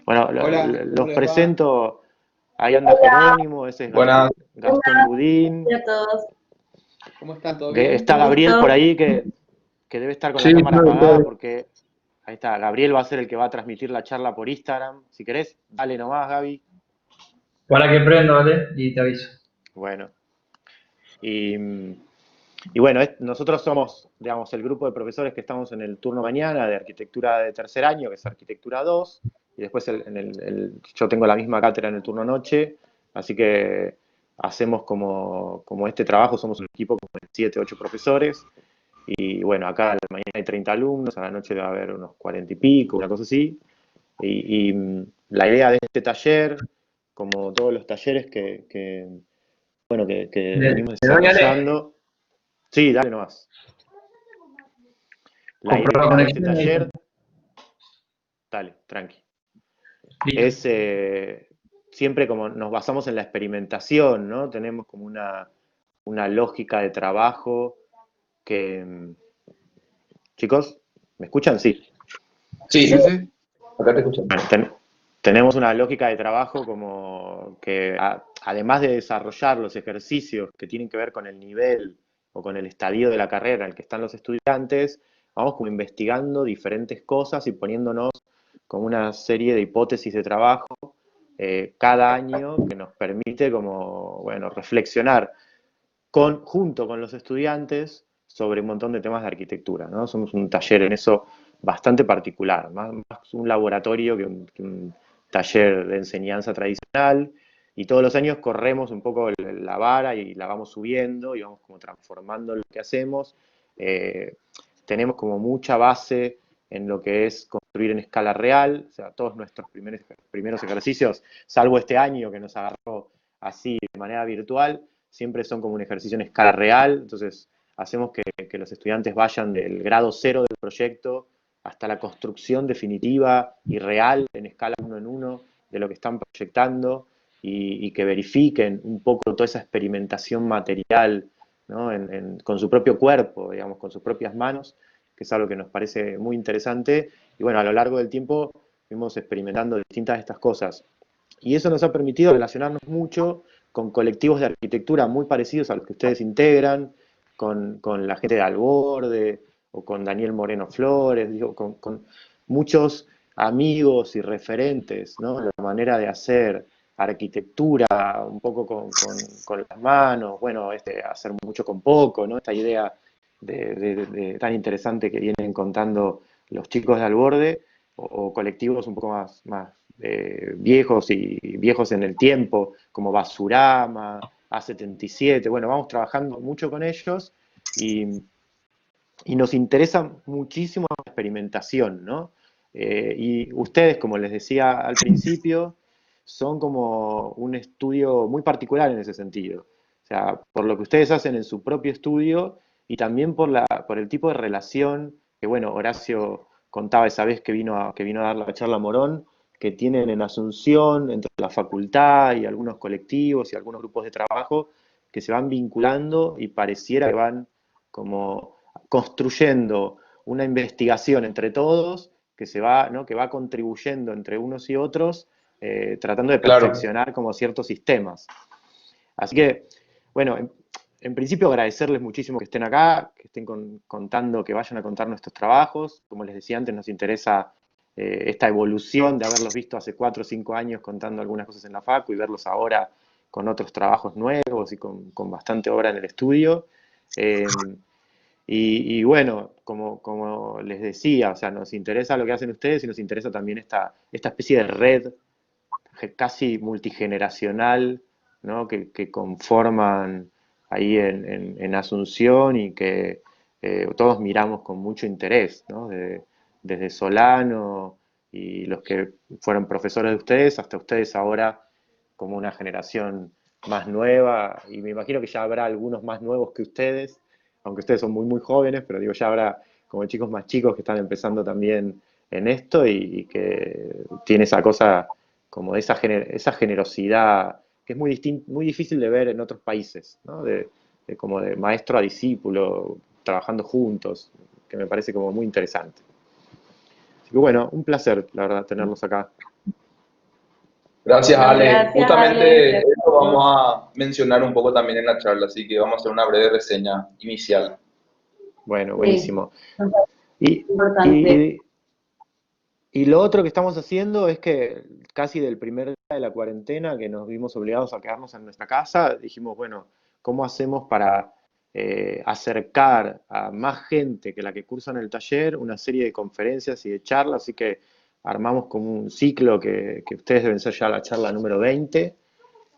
Bueno, Hola, ¿cómo los les va? presento. Ahí anda Hola, Jerónimo, ese es Buenas, Gastón Budín. hola a todos. ¿Cómo están? ¿Todo bien? Está Un Gabriel por gusto. ahí que debe estar con la sí, cámara todo apagada bien. porque ahí está. Gabriel va a ser el que va a transmitir la charla por Instagram. Si querés, dale nomás, Gaby. Para que prendo, ¿vale? Y te aviso. Bueno, y, y bueno, nosotros somos, digamos, el grupo de profesores que estamos en el turno mañana de arquitectura de tercer año, que es arquitectura 2 y después yo tengo la misma cátedra en el turno noche, así que hacemos como este trabajo, somos un equipo como de 7, 8 profesores, y bueno, acá a la mañana hay 30 alumnos, a la noche debe haber unos 40 y pico, una cosa así, y la idea de este taller, como todos los talleres bueno, que venimos ¿De dónde Ale? desarrollando. Sí, dale nomás. La Compro la idea de este conexión y ahí está. taller, dale, tranqui, Listo. es siempre como nos basamos en la experimentación, ¿no? Tenemos como una lógica de trabajo que... Chicos, ¿me escuchan? Sí. Sí, Sí, sí, sí. Acá te escucho. Bueno, tenemos una lógica de trabajo como que además de desarrollar los ejercicios que tienen que ver con el nivel o con el estadio de la carrera en el que están los estudiantes, vamos como investigando diferentes cosas y poniéndonos como una serie de hipótesis de trabajo cada año que nos permite como, bueno, reflexionar junto con los estudiantes sobre un montón de temas de arquitectura, ¿no? Somos un taller en eso bastante particular, más un laboratorio que un taller de enseñanza tradicional, y todos los años corremos un poco la vara y la vamos subiendo y vamos como transformando lo que hacemos. Eh, Tenemos como mucha base en lo que es construir en escala real, o sea, todos nuestros primeros ejercicios, salvo este año que nos agarró así de manera virtual, siempre son como un ejercicio en escala real, entonces hacemos que los estudiantes vayan del grado cero del proyecto hasta la construcción definitiva y real en escala uno en uno de lo que están proyectando y que verifiquen un poco toda esa experimentación material, ¿no? Con su propio cuerpo, digamos, con sus propias manos, que es algo que nos parece muy interesante. Y bueno, a lo largo del tiempo fuimos experimentando distintas de estas cosas. Y eso nos ha permitido relacionarnos mucho con colectivos de arquitectura muy parecidos a los que ustedes integran, con la gente de Alborde, o con Daniel Moreno Flores, digo, con muchos amigos y referentes, ¿no? La manera de hacer arquitectura un poco con las manos, bueno, hacer mucho con poco, ¿no? Esta idea tan interesante que vienen contando los chicos de Alborde, o colectivos un poco más viejos y viejos en el tiempo, como Basurama, A77. Bueno, vamos trabajando mucho con ellos y, y nos interesa muchísimo la experimentación, ¿no? Y ustedes, como les decía al principio, son como un estudio muy particular en ese sentido. O sea, por lo que ustedes hacen en su propio estudio y también por el tipo de relación que, bueno, Horacio contaba esa vez que vino a dar la charla a Morón, que tienen en Asunción, entre la facultad y algunos colectivos y algunos grupos de trabajo, que se van vinculando y pareciera que van como construyendo una investigación entre todos que ¿no? Que va contribuyendo entre unos y otros, tratando de Claro. perfeccionar como ciertos sistemas. Así que, bueno, en principio agradecerles muchísimo que estén acá, que estén contando, que vayan a contar nuestros trabajos. Como les decía antes, nos interesa esta evolución de haberlos visto hace 4 o 5 años contando algunas cosas en la facu y verlos ahora con otros trabajos nuevos y con bastante obra en el estudio. Eh, y bueno, como les decía, o sea, nos interesa lo que hacen ustedes y nos interesa también esta especie de red casi multigeneracional, ¿no? Que conforman ahí en Asunción y que todos miramos con mucho interés, ¿no? Desde Solano y los que fueron profesores de ustedes hasta ustedes ahora como una generación más nueva, y me imagino que ya habrá algunos más nuevos que ustedes, aunque ustedes son muy muy jóvenes, pero digo, ya habrá como chicos más chicos que están empezando también en esto y que tiene esa cosa como esa generosidad que es muy difícil de ver en otros países, ¿no? Como de maestro a discípulo, trabajando juntos, que me parece como muy interesante. Así que bueno, un placer, la verdad, tenerlos acá. Gracias, Ale. Gracias, Justamente Ale. esto vamos a mencionar un poco también en la charla, así que vamos a hacer una breve reseña inicial. Bueno, Sí, buenísimo. Y, importante. y, y lo otro que estamos haciendo es que casi del primer día de la cuarentena, que nos vimos obligados a quedarnos en nuestra casa, dijimos, bueno, ¿cómo hacemos para acercar a más gente que la que cursa en el taller una serie de conferencias y de charlas? Así que armamos como un ciclo que ustedes deben ser ya la charla número 20,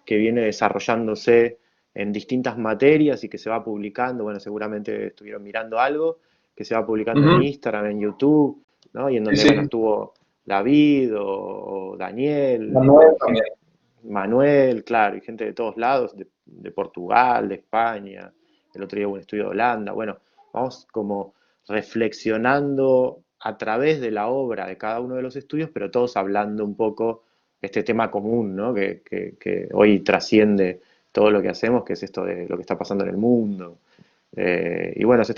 que viene desarrollándose en distintas materias y que se va publicando, bueno, seguramente estuvieron mirando algo, que se va publicando en Ujú. Instagram, en YouTube, ¿no? Y en Sí, donde, bueno, sí. estuvo David o Daniel, y Manuel bueno, también. Manuel, claro, y gente de todos lados, de Portugal, de España, el otro día hubo un estudio de Holanda, bueno, vamos como reflexionando a través de la obra de cada uno de los estudios, pero todos hablando un poco este tema común, ¿no? Que hoy trasciende todo lo que hacemos, que es esto de lo que está pasando en el mundo. Y bueno, se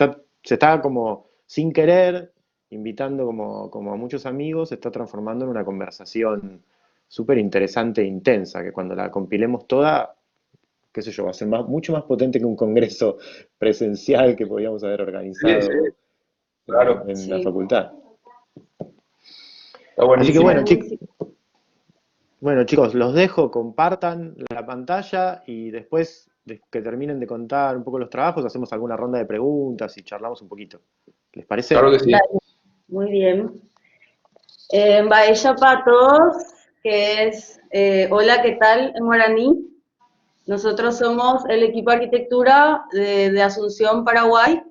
está como sin querer, invitando como a muchos amigos, se está transformando en una conversación súper interesante e intensa, que cuando la compilemos toda, qué sé yo, va a ser mucho más potente que un congreso presencial que podíamos haber Sí, sí, organizado claro. en la Sí, facultad. Está Así que buenísimo. buenísimo. bueno, chicos, los dejo, compartan la pantalla y después de que terminen de contar un poco los trabajos, hacemos alguna ronda de preguntas y charlamos un poquito. ¿Les Claro parece? que sí. Dale, muy bien. Baella para todos, que es hola, ¿qué tal? En guaraní. Nosotros somos el equipo de arquitectura de Asunción, Paraguay.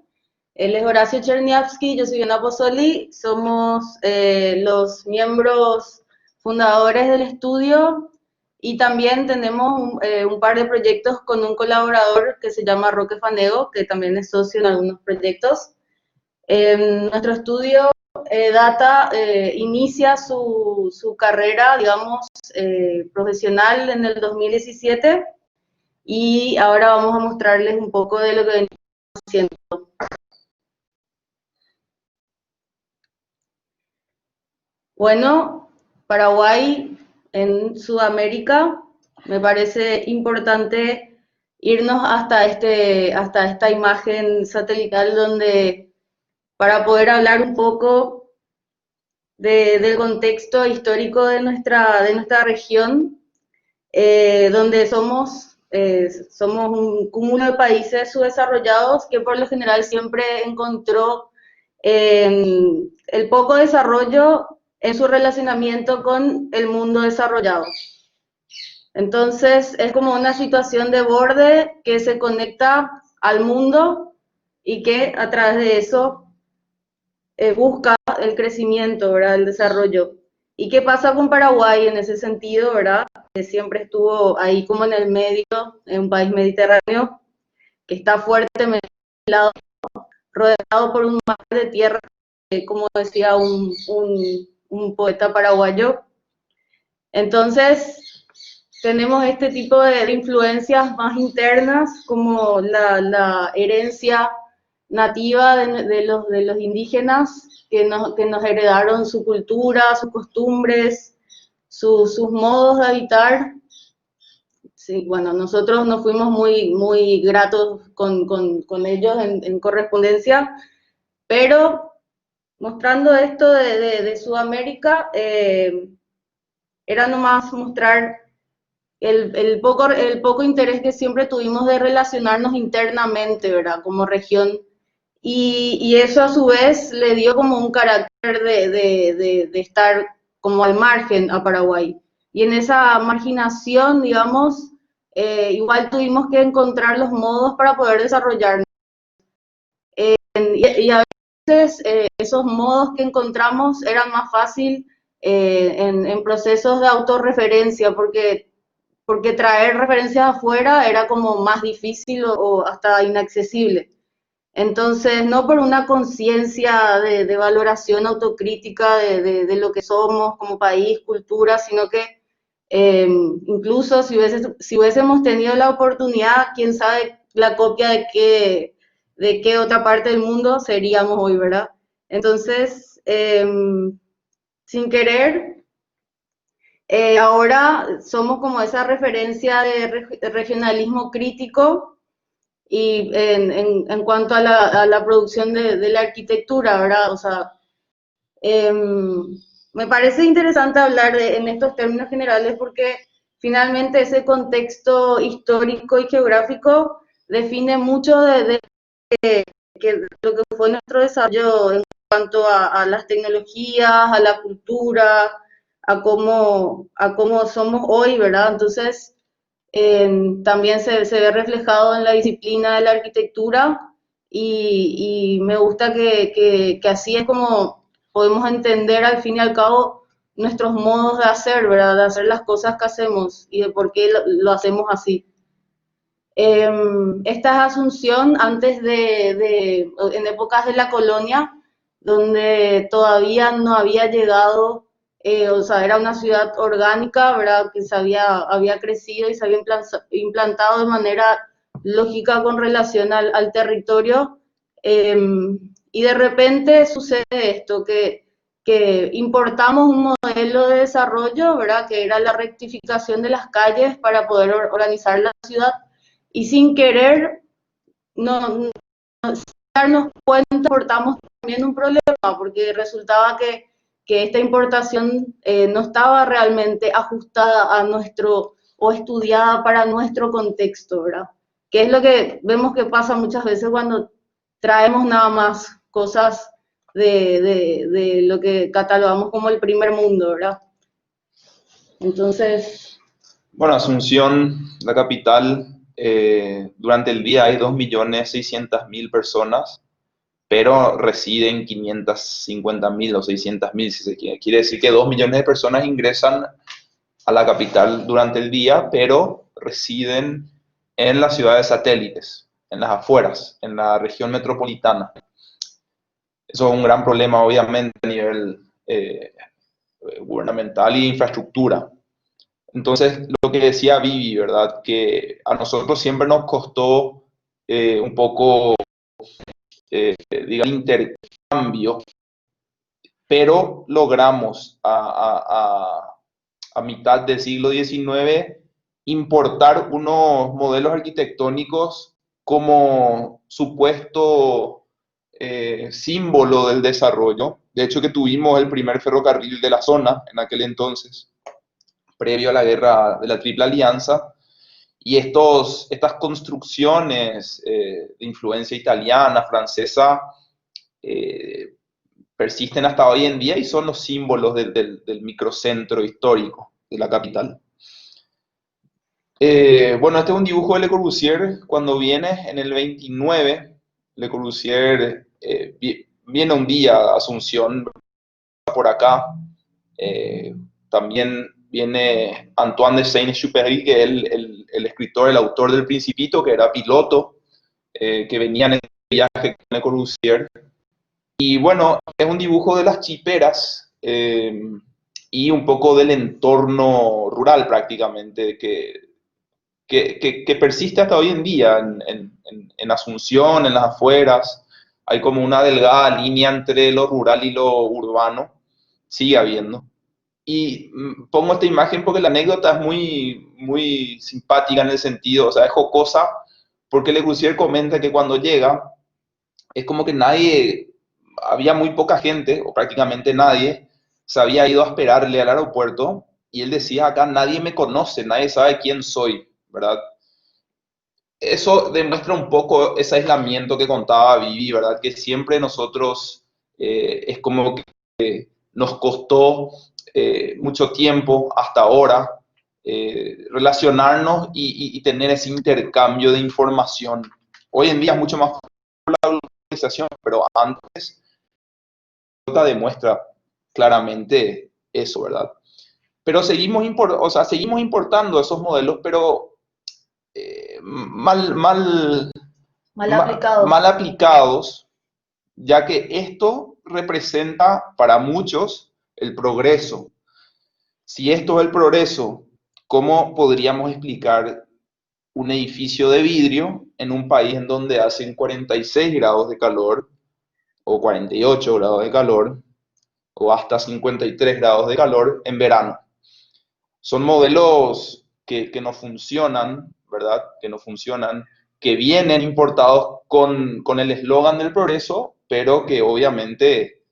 Él es Horacio Cherniavsky, yo soy Diana Pozzoli. Somos los miembros fundadores del estudio y también tenemos un par de proyectos con un colaborador que se llama Roque Fanego, que también es socio en algunos proyectos. Nuestro estudio inicia su carrera, digamos, profesional en el 2017 y ahora vamos a mostrarles un poco de lo que venimos haciendo. Bueno, Paraguay en Sudamérica, me parece importante irnos hasta esta imagen satelital donde para poder hablar un poco del contexto histórico de nuestra región, donde somos un cúmulo de países subdesarrollados que por lo general siempre encontró el poco desarrollo en su relacionamiento con el mundo desarrollado. Entonces es como una situación de borde que se conecta al mundo y que a través de eso busca el crecimiento, ¿verdad? El desarrollo. ¿Y qué pasa con Paraguay en ese sentido, verdad? Que siempre estuvo ahí como en el medio, en un país mediterráneo, que está fuertemente rodeado por un mar de tierra, como decía un poeta paraguayo. Entonces, tenemos este tipo de influencias más internas, como la herencia nativa de los indígenas que nos heredaron su cultura, sus costumbres, sus modos de habitar. Sí, bueno, nosotros nos fuimos muy gratos con ellos en correspondencia, pero mostrando esto de Sudamérica, era nomás mostrar el poco interés que siempre tuvimos de relacionarnos internamente, ¿verdad? Como región. Y eso a su vez le dio como un carácter de estar como al margen a Paraguay. Y en esa marginación, digamos, igual tuvimos que encontrar los modos para poder desarrollarnos. Y a veces esos modos que encontramos eran más fácil en procesos de autorreferencia, porque traer referencias afuera era como más difícil o hasta inaccesible. Entonces, no por una conciencia de valoración autocrítica de lo que somos como país, cultura, sino que incluso si hubiésemos tenido la oportunidad, quién sabe la copia de qué otra parte del mundo seríamos hoy, ¿verdad? Entonces, sin querer, Ahora somos como esa referencia de regionalismo crítico y en cuanto a la producción de la arquitectura, ¿verdad? O sea, me parece interesante hablar en estos términos generales porque finalmente ese contexto histórico y geográfico define mucho de lo que fue nuestro desarrollo en cuanto a las tecnologías, a la cultura, a cómo somos hoy, ¿verdad? Entonces, también se ve reflejado en la disciplina de la arquitectura y me gusta que así es como podemos entender al fin y al cabo nuestros modos de hacer, ¿verdad? De hacer las cosas que hacemos y de por qué lo hacemos así. Esta es Asunción antes en épocas de la colonia, donde todavía no había llegado, o sea, era una ciudad orgánica, ¿verdad? Que había crecido y se había implantado de manera lógica con relación al territorio. Y de repente sucede esto, que importamos un modelo de desarrollo, ¿verdad? Que era la rectificación de las calles para poder organizar la ciudad y sin querer, no darnos cuenta, importamos también un problema, porque resultaba que esta importación no estaba realmente ajustada a nuestro, o estudiada para nuestro contexto, ¿verdad? Que es lo que vemos que pasa muchas veces cuando traemos nada más cosas de lo que catalogamos como el primer mundo, ¿verdad? Entonces, Bueno, Asunción, la capital, durante el día hay 2.600.000 personas, pero residen 550.000 o 600.000, si se quiere. Quiere decir que 2 millones de personas ingresan a la capital durante el día, pero residen en las ciudades satélites, en las afueras, en la región metropolitana. Eso es un gran problema, obviamente, a nivel gubernamental y de infraestructura. Entonces, lo que decía Vivi, ¿verdad? Que a nosotros siempre nos costó un poco, digamos, intercambio, pero logramos a mitad del siglo XIX importar unos modelos arquitectónicos como supuesto símbolo del desarrollo. De hecho, que tuvimos el primer ferrocarril de la zona en aquel entonces, previo a la guerra de la Triple Alianza, y estas construcciones de influencia italiana, francesa, eh, persisten hasta hoy en día y son los símbolos del microcentro histórico de la capital. Bueno, este es un dibujo de Le Corbusier cuando viene en el 29. Le Corbusier viene un día a Asunción por acá. También viene Antoine de Saint-Exupéry, que es el escritor, el autor del Principito, que era piloto, que venía en el viaje con Le Corbusier. Y bueno, es un dibujo de las chiperas y un poco del entorno rural prácticamente que persiste hasta hoy en día en Asunción, en las afueras. Hay como una delgada línea entre lo rural y lo urbano, sigue habiendo. Y pongo esta imagen porque la anécdota es muy, muy simpática en el sentido, o sea, es jocosa, porque Le Corbusier comenta que cuando llega, es como que había muy poca gente, o prácticamente nadie, se había ido a esperarle al aeropuerto, y él decía, acá nadie me conoce, nadie sabe quién soy, ¿verdad? Eso demuestra un poco ese aislamiento que contaba Vivi, ¿verdad? Que siempre nosotros es como que nos costó mucho tiempo hasta ahora relacionarnos y tener ese intercambio de información. Hoy en día es mucho más por la globalización, pero antes demuestra claramente eso, ¿verdad? Pero seguimos importando esos modelos, pero mal aplicados, ya que esto representa para muchos el progreso. Si esto es el progreso, ¿cómo podríamos explicar un edificio de vidrio en un país en donde hacen 46 grados de calor o 48 grados de calor o hasta 53 grados de calor en verano? Son modelos que no funcionan, ¿verdad? Que no funcionan, que vienen importados con el eslogan del progreso, pero que obviamente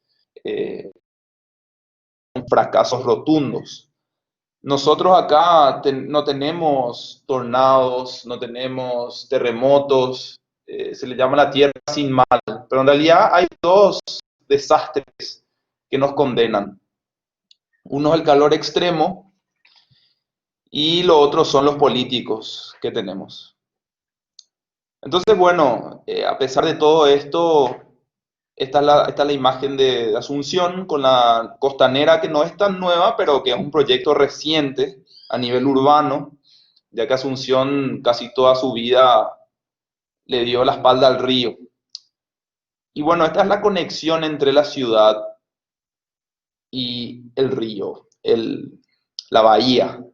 son fracasos rotundos. Nosotros acá no tenemos tornados, no tenemos terremotos, se le llama la tierra sin mal, pero en realidad hay dos desastres que nos condenan. Uno es el calor extremo y lo otro son los políticos que tenemos. Entonces, bueno, a pesar de todo esto, esta es la imagen de Asunción con la costanera, que no es tan nueva, pero que es un proyecto reciente a nivel urbano, ya que Asunción casi toda su vida le dio la espalda al río. Y bueno, esta es la conexión entre la ciudad y el río, la bahía,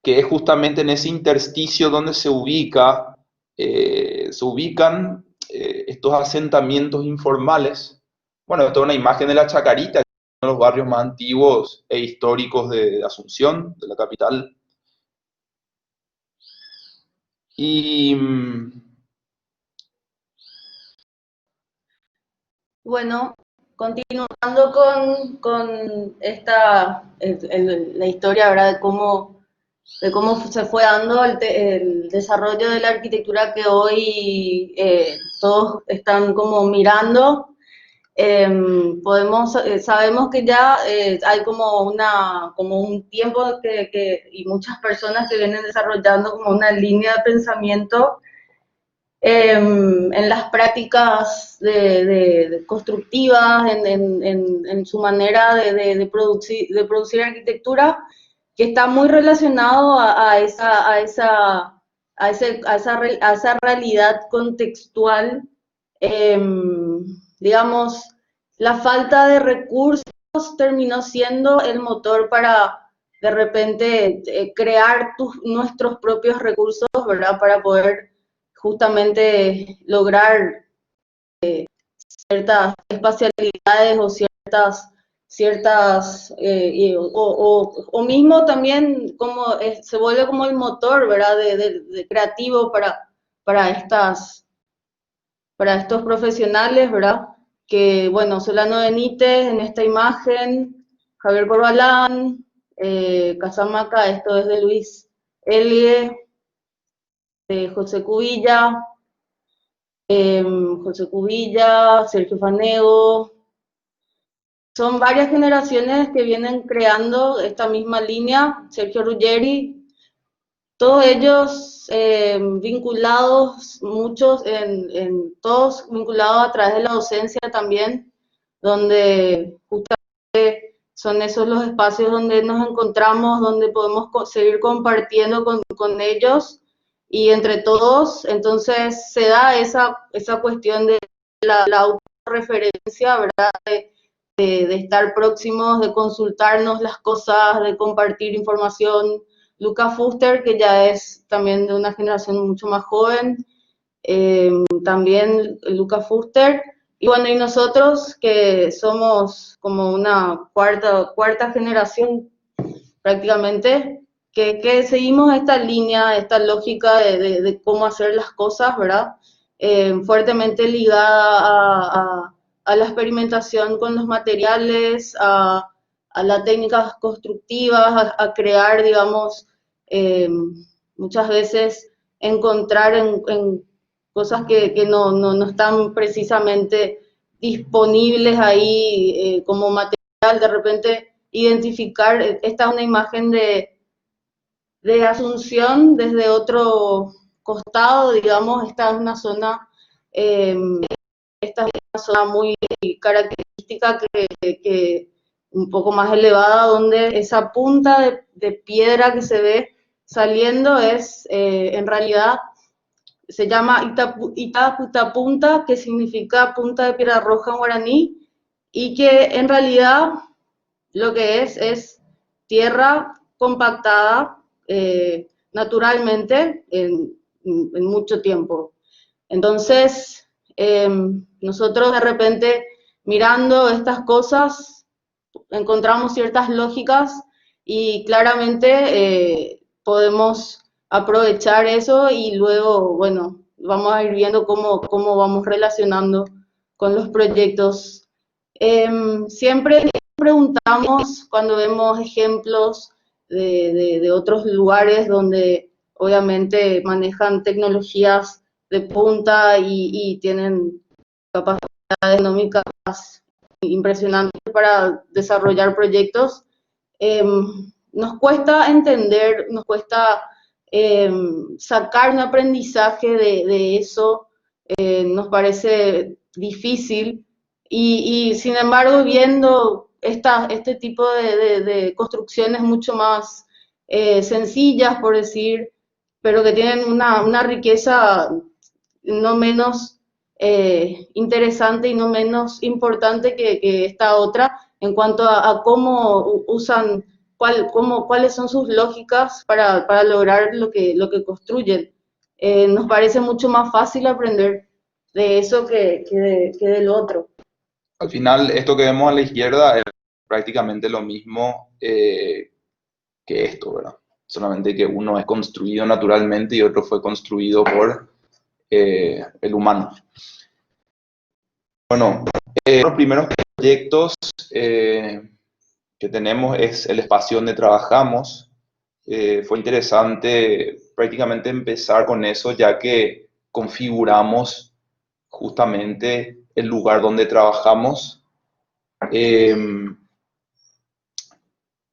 que es justamente en ese intersticio donde se ubican estos asentamientos informales. Bueno, esto es una imagen de la Chacarita, uno de los barrios más antiguos e históricos de Asunción, de la capital. Y Bueno, continuando con la historia, ¿verdad? De cómo se fue dando el desarrollo de la arquitectura que hoy todos están como mirando. Sabemos que ya hay como un tiempo y muchas personas que vienen desarrollando como una línea de pensamiento en las prácticas de constructivas, en su manera de producir arquitectura, que está muy relacionado a esa realidad contextual. Digamos, la falta de recursos terminó siendo el motor para de repente crear nuestros propios recursos, ¿verdad? Para poder justamente lograr ciertas espacialidades o o mismo también como se vuelve como el motor, ¿verdad? De creativo para estos profesionales, ¿verdad? Que, bueno, Solano Benítez en esta imagen, Javier Corbalán, Casamaca, esto es de Luis Elie, de José Cubilla, Sergio Fanego. Son varias generaciones que vienen creando esta misma línea, Sergio Ruggeri, todos ellos vinculados, todos vinculados a través de la docencia también, donde justamente son esos los espacios donde nos encontramos, donde podemos seguir compartiendo con ellos y entre todos. Entonces se da esa cuestión de la autorreferencia, ¿verdad? De estar próximos, de consultarnos las cosas, de compartir información. Luca Fuster, que ya es también de una generación mucho más joven, también Luca Fuster, y bueno, y nosotros que somos como una cuarta generación prácticamente, que seguimos esta línea, esta lógica de cómo hacer las cosas, ¿verdad? Fuertemente ligada a la experimentación con los materiales, a las técnicas constructivas, a crear, digamos, muchas veces encontrar en cosas que no están precisamente disponibles ahí como material, de repente identificar, esta es una imagen de Asunción desde otro costado, digamos, esta es una zona muy característica que un poco más elevada, donde esa punta de piedra que se ve saliendo es en realidad se llama Itaputapunta, que significa punta de piedra roja en guaraní, y que en realidad lo que es tierra compactada naturalmente en mucho tiempo. Entonces, nosotros de repente mirando estas cosas encontramos ciertas lógicas y claramente podemos aprovechar eso y luego, bueno, vamos a ir viendo cómo vamos relacionando con los proyectos. Siempre preguntamos cuando vemos ejemplos de otros lugares donde obviamente manejan tecnologías de punta y tienen capacidades económicas impresionantes para desarrollar proyectos. Nos cuesta entender, nos cuesta sacar un aprendizaje de eso, nos parece difícil y sin embargo viendo este tipo de construcciones mucho más sencillas, por decir, pero que tienen una riqueza no menos interesante y no menos importante que esta otra en cuanto a cómo usan, cuáles son sus lógicas para lograr lo que construyen. Nos parece mucho más fácil aprender de eso que del otro. Al final, esto que vemos a la izquierda es prácticamente lo mismo que esto, ¿verdad? Solamente que uno es construido naturalmente y otro fue construido por el humano. Bueno, los primeros proyectos que tenemos es el espacio donde trabajamos. Fue interesante prácticamente empezar con eso, ya que configuramos justamente el lugar donde trabajamos. Y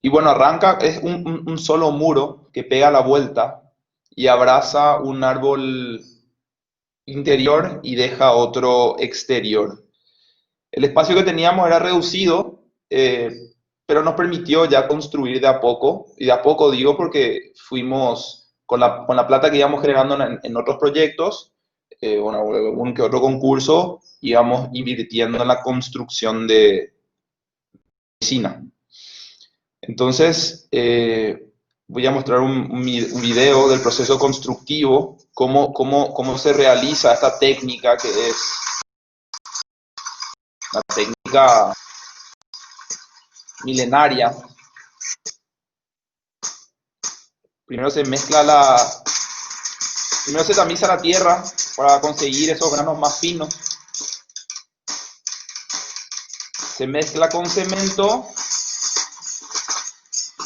bueno, arranca, es un solo muro que pega la vuelta y abraza un árbol interior y deja otro exterior. El espacio que teníamos era reducido, pero nos permitió ya construir de a poco, y de a poco digo porque fuimos con la plata que íbamos generando en otros proyectos, bueno, un que otro concurso, íbamos invirtiendo en la construcción de piscina. Entonces, voy a mostrar un video del proceso constructivo, cómo se realiza esta técnica que es una técnica milenaria. Primero se tamiza la tierra para conseguir esos granos más finos. Se mezcla con cemento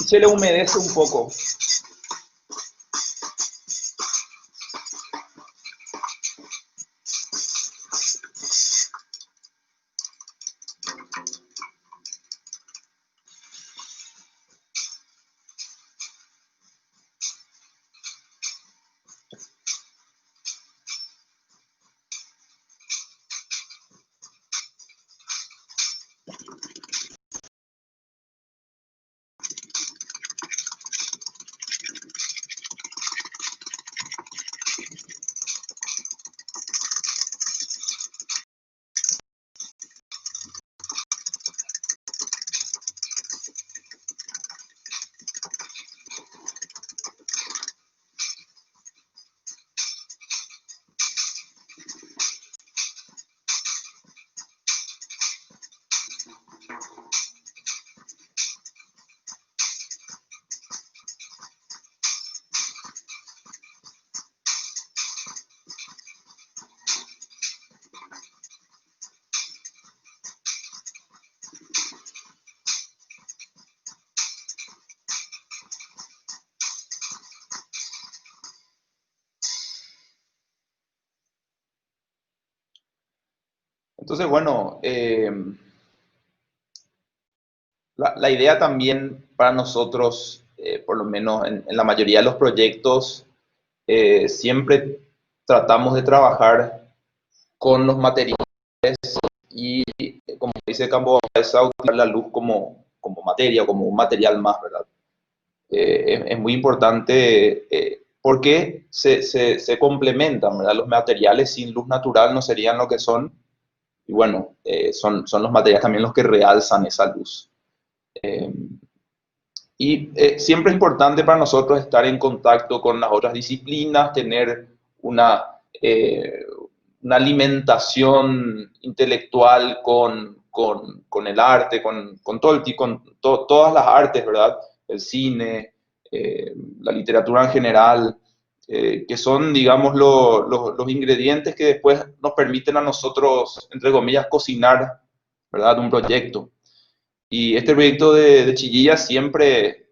y se le humedece un poco. Entonces, bueno, la idea también para nosotros, por lo menos en la mayoría de los proyectos, siempre tratamos de trabajar con los materiales y, como dice Campo Baeza, utilizar la luz como materia, como un material más, ¿verdad? Es muy importante porque se complementan, ¿verdad? Los materiales sin luz natural no serían lo que son. Y bueno, son los materiales también los que realzan esa luz. Siempre es importante para nosotros estar en contacto con las otras disciplinas, tener una alimentación intelectual con el arte, con todas las artes, ¿verdad? el cine, la literatura en general, que son, digamos, los ingredientes que después nos permiten a nosotros, entre comillas, cocinar, ¿verdad?, un proyecto. Y este proyecto de Chillilla siempre,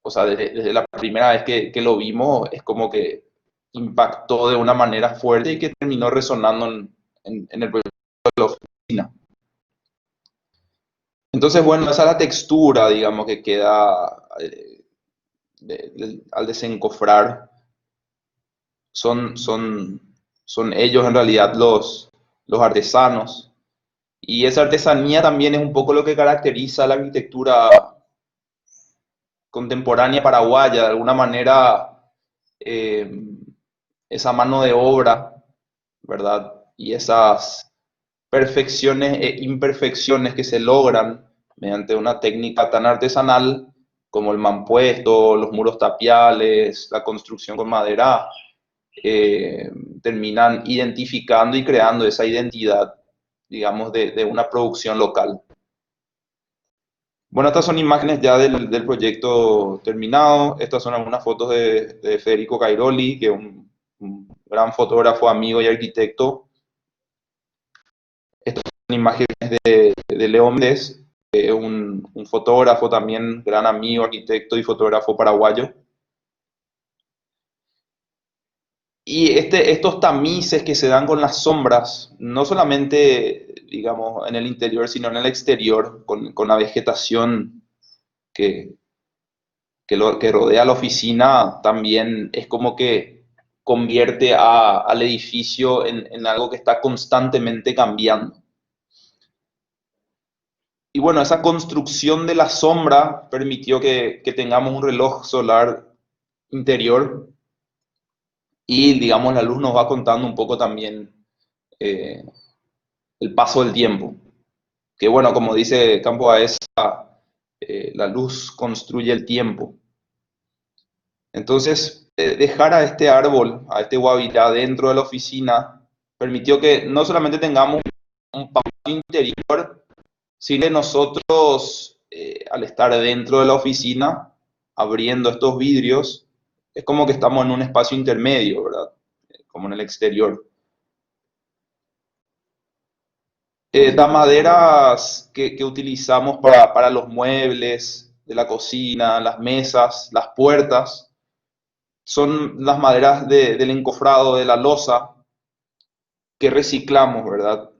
o sea, desde la primera vez que lo vimos, es como que impactó de una manera fuerte y que terminó resonando en el proyecto de la oficina. Entonces, bueno, esa es la textura, digamos, que queda al desencofrar. Son ellos en realidad los artesanos. Y esa artesanía también es un poco lo que caracteriza la arquitectura contemporánea paraguaya, de alguna manera, esa mano de obra, ¿verdad? Y esas perfecciones e imperfecciones que se logran mediante una técnica tan artesanal como el mampuesto, los muros tapiales, la construcción con madera, terminan identificando y creando esa identidad, digamos, de una producción local. Bueno, estas son imágenes ya del proyecto terminado. Estas son algunas fotos de Federico Cairoli, que es un gran fotógrafo, amigo y arquitecto. Estas son imágenes de Leo Méndez, que es un fotógrafo también, gran amigo, arquitecto y fotógrafo paraguayo. Y estos tamices que se dan con las sombras, no solamente, digamos, en el interior, sino en el exterior, con la vegetación que rodea la oficina, también es como que convierte al edificio en algo que está constantemente cambiando. Y bueno, esa construcción de la sombra permitió que tengamos un reloj solar interior y, digamos, la luz nos va contando un poco también el paso del tiempo. Que bueno, como dice Campo Baeza, la luz construye el tiempo. Entonces, dejar a este árbol, a este guavirá dentro de la oficina, permitió que no solamente tengamos un paso interior, sino que nosotros, al estar dentro de la oficina, abriendo estos vidrios, es como que estamos en un espacio intermedio, ¿verdad? Como en el exterior. Las maderas que utilizamos para los muebles de la cocina, las mesas, las puertas, son las maderas del encofrado, de la loza, que reciclamos, ¿verdad?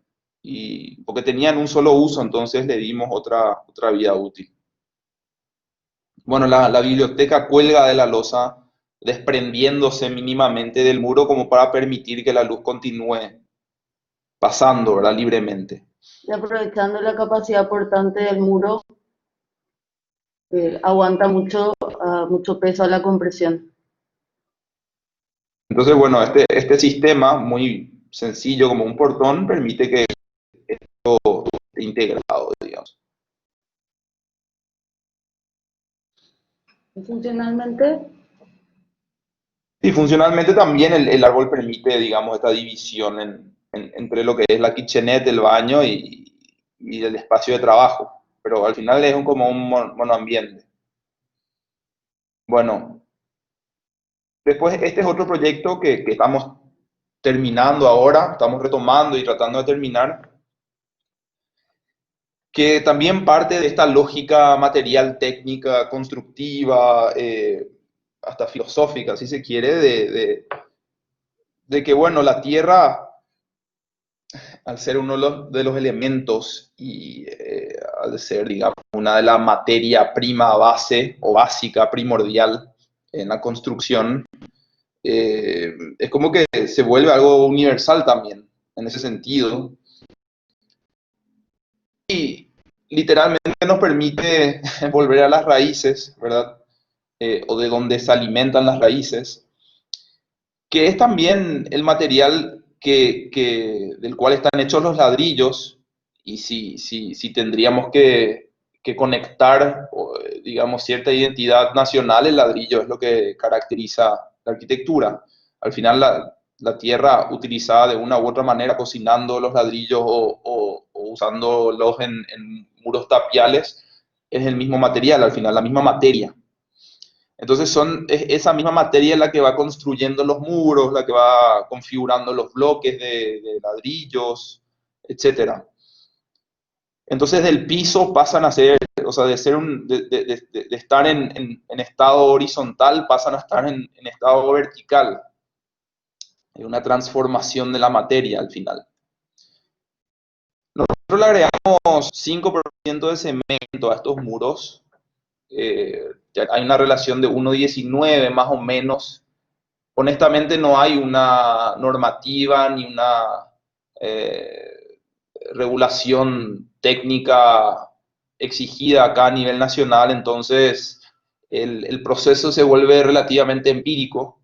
Y porque tenían un solo uso, entonces le dimos otra vida útil. Bueno, la biblioteca cuelga de la loza, desprendiéndose mínimamente del muro como para permitir que la luz continúe pasando, ¿verdad?, libremente. Y aprovechando la capacidad portante del muro, aguanta mucho peso a la compresión. Entonces, bueno, este sistema, muy sencillo como un portón, permite que esto esté integrado, digamos. ¿Y funcionalmente? Y funcionalmente también el árbol permite, digamos, esta división entre lo que es la kitchenette, el baño y el espacio de trabajo. Pero al final es como un monoambiente. Bueno, después este es otro proyecto que estamos terminando ahora, estamos retomando y tratando de terminar, que también parte de esta lógica material, técnica, constructiva, hasta filosófica, si se quiere, de que, bueno, la tierra, al ser uno de los elementos y al ser, digamos, una de la materia prima base o básica, primordial en la construcción, es como que se vuelve algo universal también, en ese sentido. Y literalmente nos permite volver a las raíces, ¿verdad? O de donde se alimentan las raíces, que es también el material del cual están hechos los ladrillos, y si tendríamos que conectar, digamos, cierta identidad nacional, el ladrillo es lo que caracteriza la arquitectura. Al final, la tierra utilizada de una u otra manera, cocinando los ladrillos o usándolos en muros tapiales, es el mismo material, al final, la misma materia. Entonces es esa misma materia la que va construyendo los muros, la que va configurando los bloques de ladrillos, etcétera. Entonces del piso pasan a ser, o sea, de estar en estado horizontal, pasan a estar en estado vertical. Hay una transformación de la materia al final. Nosotros le agregamos 5% de cemento a estos muros. Hay una relación de 1:19 más o menos. Honestamente no hay una normativa ni una regulación técnica exigida acá a nivel nacional, entonces el proceso se vuelve relativamente empírico.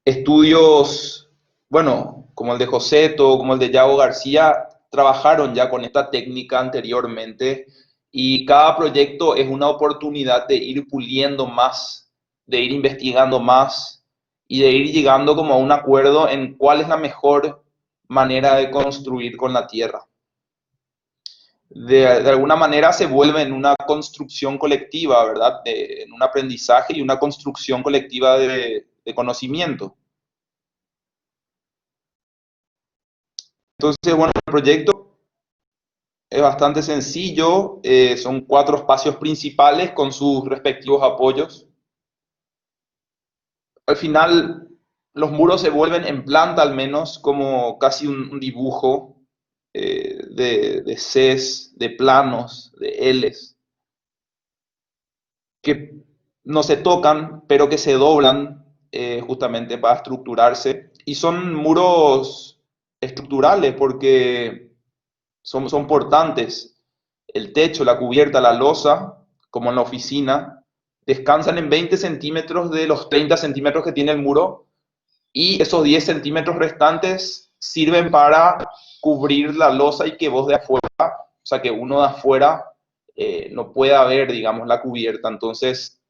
Estudios, bueno, como el de Joseto, como el de Yago García, trabajaron ya con esta técnica anteriormente y cada proyecto es una oportunidad de ir puliendo más, de ir investigando más y de ir llegando como a un acuerdo en cuál es la mejor manera de construir con la tierra. De alguna manera se vuelve en una construcción colectiva, ¿verdad? En un aprendizaje y una construcción colectiva de conocimiento. Entonces, bueno, el proyecto es bastante sencillo, son 4 espacios principales con sus respectivos apoyos. Al final, los muros se vuelven en planta al menos como casi un dibujo de Cs, de planos, de Ls, que no se tocan, pero que se doblan justamente para estructurarse. Y son muros estructurales porque son portantes. El techo, la cubierta, la losa, como en la oficina, descansan en 20 centímetros de los 30 centímetros que tiene el muro y esos 10 centímetros restantes sirven para cubrir la losa y que vos de afuera, o sea, que uno de afuera no pueda ver, digamos, la cubierta. Entonces,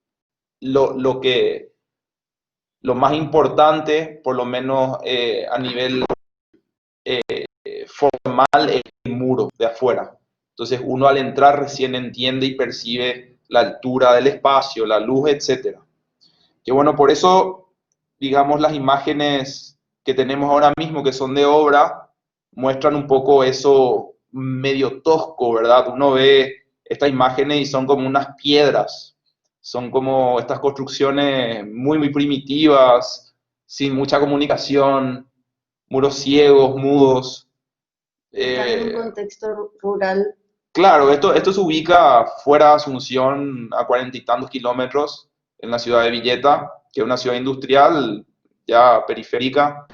lo más importante, por lo menos a nivel formal, es el muro de afuera. Entonces uno al entrar recién entiende y percibe la altura del espacio, la luz, etc. Que bueno, por eso, digamos, las imágenes que tenemos ahora mismo, que son de obra, muestran un poco eso medio tosco, ¿verdad? Uno ve estas imágenes y son como unas piedras, son como estas construcciones muy, muy primitivas, sin mucha comunicación, muros ciegos, mudos. Están en un contexto rural. Claro, esto se ubica fuera de Asunción, a 40 y tantos kilómetros, en la ciudad de Villeta, que es una ciudad industrial ya periférica,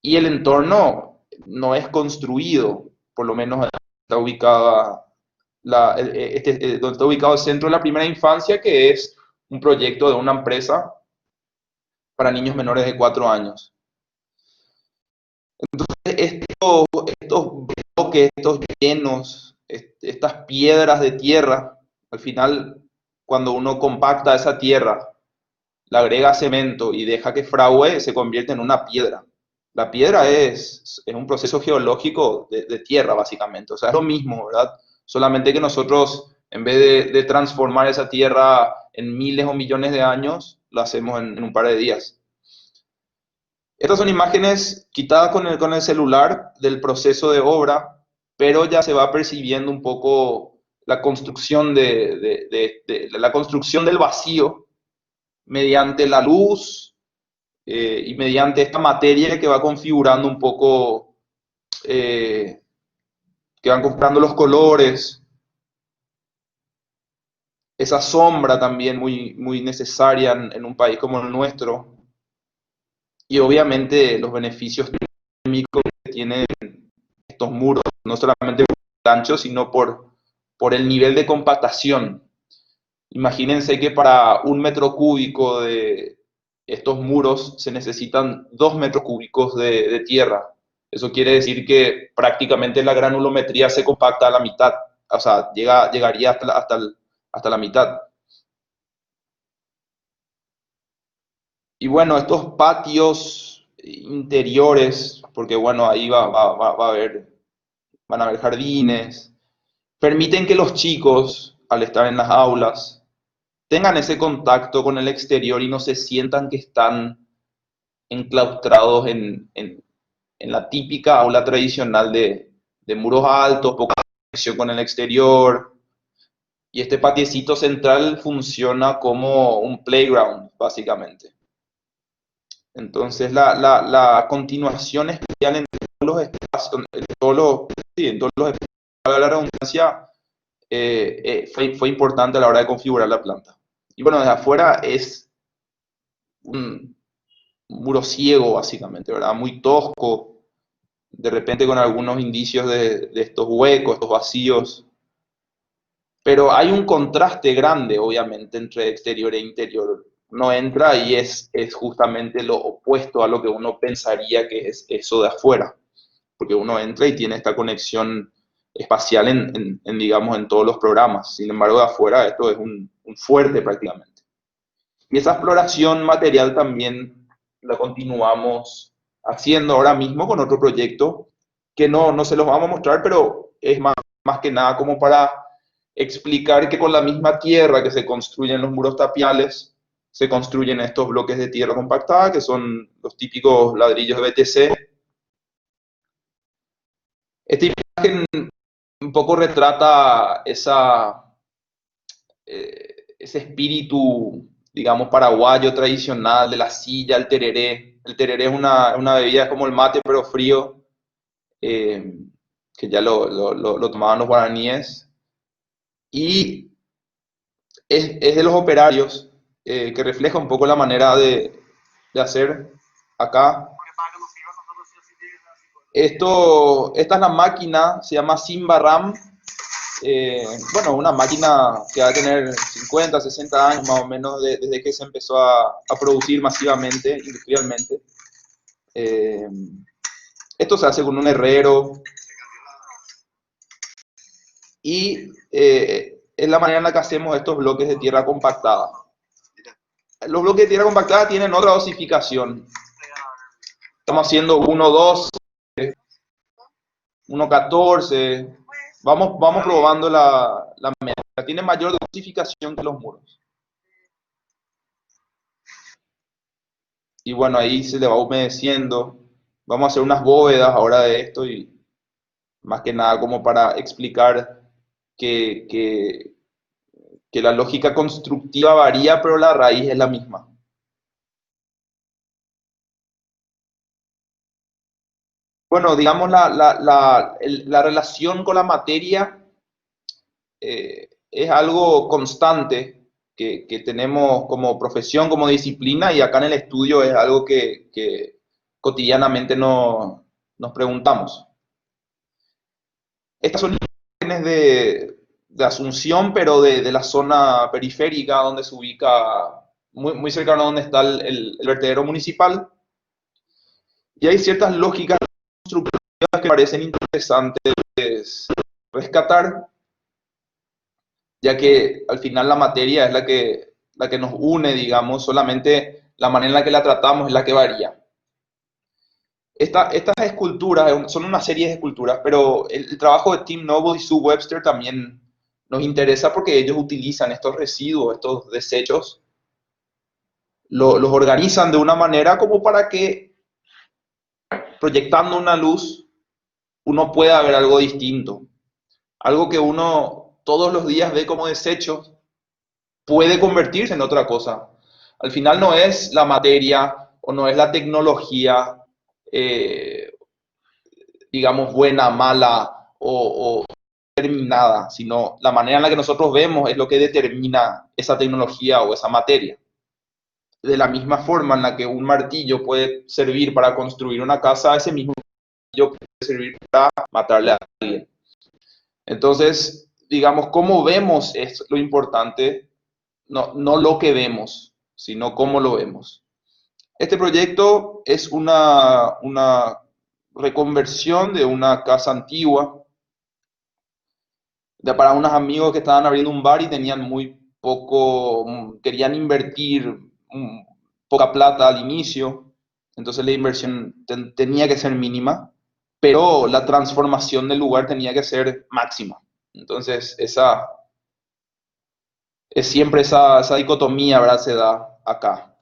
y el entorno no es construido, por lo menos está ubicada donde está ubicado el Centro de la Primera Infancia, que es un proyecto de una empresa para niños menores de 4 años. Entonces, estos bloques, estos llenos, estas piedras de tierra, al final, cuando uno compacta esa tierra, le agrega cemento y deja que fragüe, se convierte en una piedra. La piedra es un proceso geológico de tierra, básicamente. O sea, es lo mismo, ¿verdad? Solamente que nosotros, en vez de transformar esa tierra en miles o millones de años, lo hacemos en un par de días. Estas son imágenes quitadas con el celular del proceso de obra, pero ya se va percibiendo un poco la construcción la construcción del vacío mediante la luz y mediante esta materia que va configurando un poco, que van comprando los colores, esa sombra también muy, muy necesaria en un país como el nuestro, y obviamente los beneficios térmicos que tienen estos muros, no solamente por el ancho, sino por el nivel de compactación. Imagínense que para 1 metro cúbico de estos muros se necesitan 2 metros cúbicos de tierra. Eso quiere decir que prácticamente la granulometría se compacta a la mitad, o sea, llegaría hasta la mitad. Y bueno, estos patios interiores, porque bueno, ahí van a haber jardines, permiten que los chicos al estar en las aulas, tengan ese contacto con el exterior y no se sientan que están enclaustrados en la típica aula tradicional de muros altos, poca conexión con el exterior. Y este patiecito central funciona como un playground, básicamente. Entonces, la continuación especial en todos los espacios, en todos los espacios, para la redundancia, fue importante a la hora de configurar la planta. Y bueno, desde afuera es un muro ciego, básicamente, ¿verdad? Muy tosco, de repente con algunos indicios de estos huecos, estos vacíos. Pero hay un contraste grande, obviamente, entre exterior e interior. Uno entra y es justamente lo opuesto a lo que uno pensaría que es eso de afuera. Porque uno entra y tiene esta conexión espacial digamos, en todos los programas. Sin embargo, de afuera esto es un fuerte prácticamente. Y esa exploración material también la continuamos haciendo ahora mismo con otro proyecto que no se los vamos a mostrar, pero es más que nada como para explicar que con la misma tierra que se construyen los muros tapiales, se construyen estos bloques de tierra compactada, que son los típicos ladrillos de BTC. Esta imagen un poco retrata ese espíritu, digamos, paraguayo tradicional de la silla, el tereré. El tereré es una bebida como el mate, pero frío, que ya lo tomaban los guaraníes. Y es de los operarios, que refleja un poco la manera de hacer acá. Esta es la máquina, se llama Simba RAM. Bueno, una máquina que va a tener 50, 60 años más o menos desde que se empezó a producir masivamente, industrialmente. Esto se hace con un herrero. Y es la manera en la que hacemos estos bloques de tierra compactada. Los bloques de tierra compactada tienen otra dosificación. Estamos haciendo 1,12, 1,14. Vamos probando la mezcla. Tiene mayor dosificación que los muros. Y bueno, ahí se le va humedeciendo. Vamos a hacer unas bóvedas ahora de esto y más que nada como para explicar que la lógica constructiva varía, pero la raíz es la misma. Bueno, digamos, la relación con la materia es algo constante que tenemos como profesión, como disciplina, y acá en el estudio es algo que cotidianamente nos preguntamos. Estas son imágenes de Asunción, pero de la zona periférica, donde se ubica muy cercano a donde está el vertedero municipal. Y hay ciertas lógicas constructivas que parecen interesantes rescatar, ya que al final la materia es la que nos une, digamos, solamente la manera en la que la tratamos es la que varía. Estas esculturas son una serie de esculturas, pero el trabajo de Tim Noble y Sue Webster también nos interesa porque ellos utilizan estos residuos, estos desechos, los organizan de una manera como para que, proyectando una luz, uno pueda ver algo distinto. Algo que uno todos los días ve como desechos puede convertirse en otra cosa. Al final no es la materia o no es la tecnología, digamos, buena, mala o determinada, sino la manera en la que nosotros vemos es lo que determina esa tecnología o esa materia. De la misma forma en la que un martillo puede servir para construir una casa, ese mismo martillo puede servir para matarle a alguien. Entonces, digamos, cómo vemos es lo importante, no lo que vemos, sino cómo lo vemos. Este proyecto es una reconversión de una casa antigua para unos amigos que estaban abriendo un bar y tenían muy poco, querían invertir poca plata al inicio, entonces la inversión tenía que ser mínima, pero la transformación del lugar tenía que ser máxima. Entonces esa es siempre esa dicotomía, ¿verdad? Se da acá.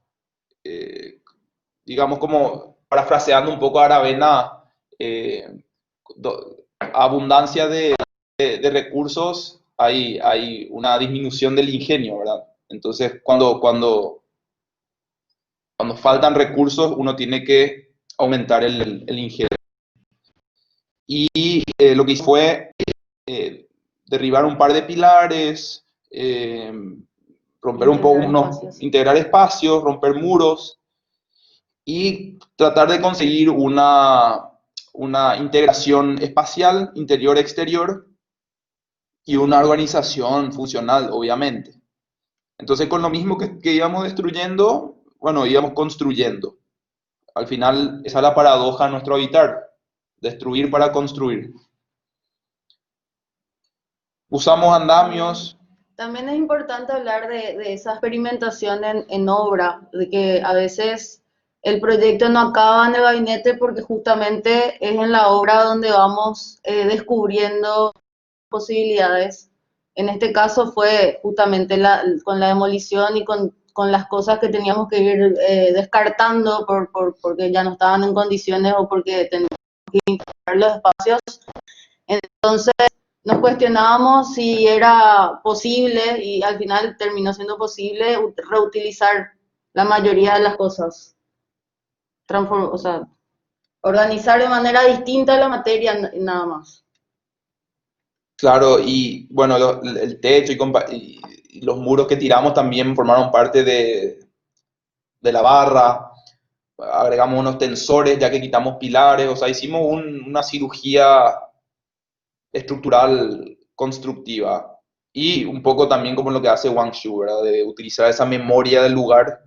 Digamos, como parafraseando un poco a Aravena, abundancia de recursos, hay una disminución del ingenio, ¿verdad? Entonces, cuando faltan recursos, uno tiene que aumentar el ingenio. Y lo que hice fue derribar un par de pilares, romper un poco, integrar espacios, romper muros y tratar de conseguir una integración espacial, interior-exterior, y una organización funcional, obviamente. Entonces, con lo mismo que íbamos destruyendo, bueno, íbamos construyendo. Al final, esa es la paradoja de nuestro habitar, destruir para construir. Usamos andamios. También es importante hablar de esa experimentación en obra, de que a veces el proyecto no acaba en el gabinete porque justamente es en la obra donde vamos descubriendo posibilidades. En este caso fue justamente con la demolición y con las cosas que teníamos que ir descartando porque ya no estaban en condiciones o porque teníamos que integrar los espacios. Entonces nos cuestionábamos si era posible y al final terminó siendo posible reutilizar la mayoría de las cosas. O sea, organizar de manera distinta la materia nada más. Claro, y bueno, el techo y los muros que tiramos también formaron parte de la barra. Agregamos unos tensores ya que quitamos pilares, o sea, hicimos una cirugía estructural constructiva. Y un poco también como lo que hace Wang Shu, ¿verdad? De utilizar esa memoria del lugar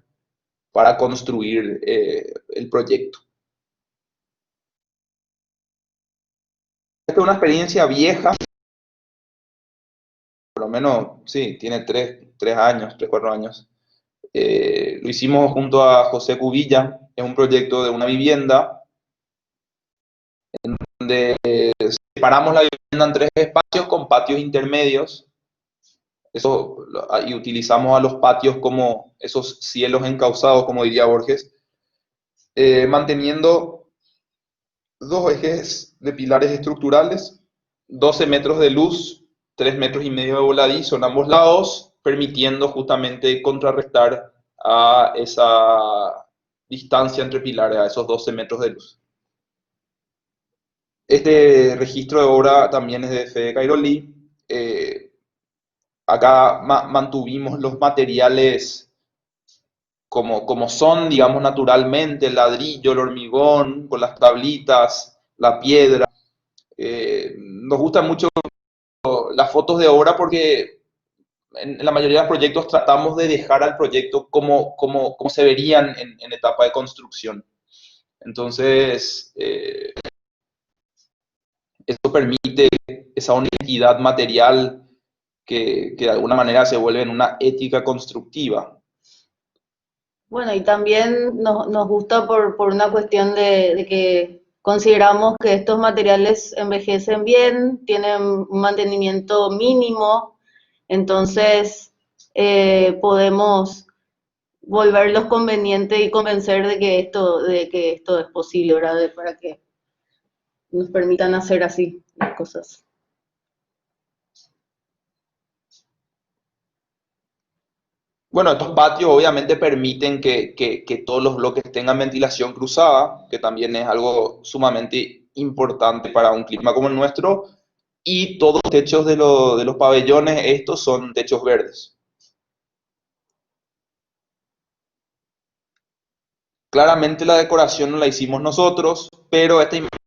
para construir el proyecto. Esta es una experiencia vieja, por lo menos, sí, tiene 4 años. Lo hicimos junto a José Cubilla, es un proyecto de una vivienda, donde separamos la vivienda en 3 espacios con patios intermedios. Y utilizamos a los patios como esos cielos encausados, como diría Borges, manteniendo 2 ejes de pilares estructurales, 12 metros de luz, 3,5 metros de voladizo en ambos lados, permitiendo justamente contrarrestar a esa distancia entre pilares, a esos 12 metros de luz. Este registro de obra también es de Fede Cairoli. Acá mantuvimos los materiales como son, digamos, naturalmente, el ladrillo, el hormigón, con las tablitas, la piedra. Nos gustan mucho las fotos de obra porque en la mayoría de los proyectos tratamos de dejar al proyecto como se verían en etapa de construcción. Entonces, esto permite esa honestidad material que de alguna manera se vuelve en una ética constructiva. Bueno, y también nos gusta por una cuestión de que consideramos que estos materiales envejecen bien, tienen un mantenimiento mínimo, entonces podemos volverlos convenientes y convencer de que esto es posible, ¿verdad? Para que nos permitan hacer así las cosas. Bueno, estos patios obviamente permiten que todos los bloques tengan ventilación cruzada, que también es algo sumamente importante para un clima como el nuestro, y todos los techos de los pabellones, estos son techos verdes. Claramente la decoración no la hicimos nosotros, pero esta imagen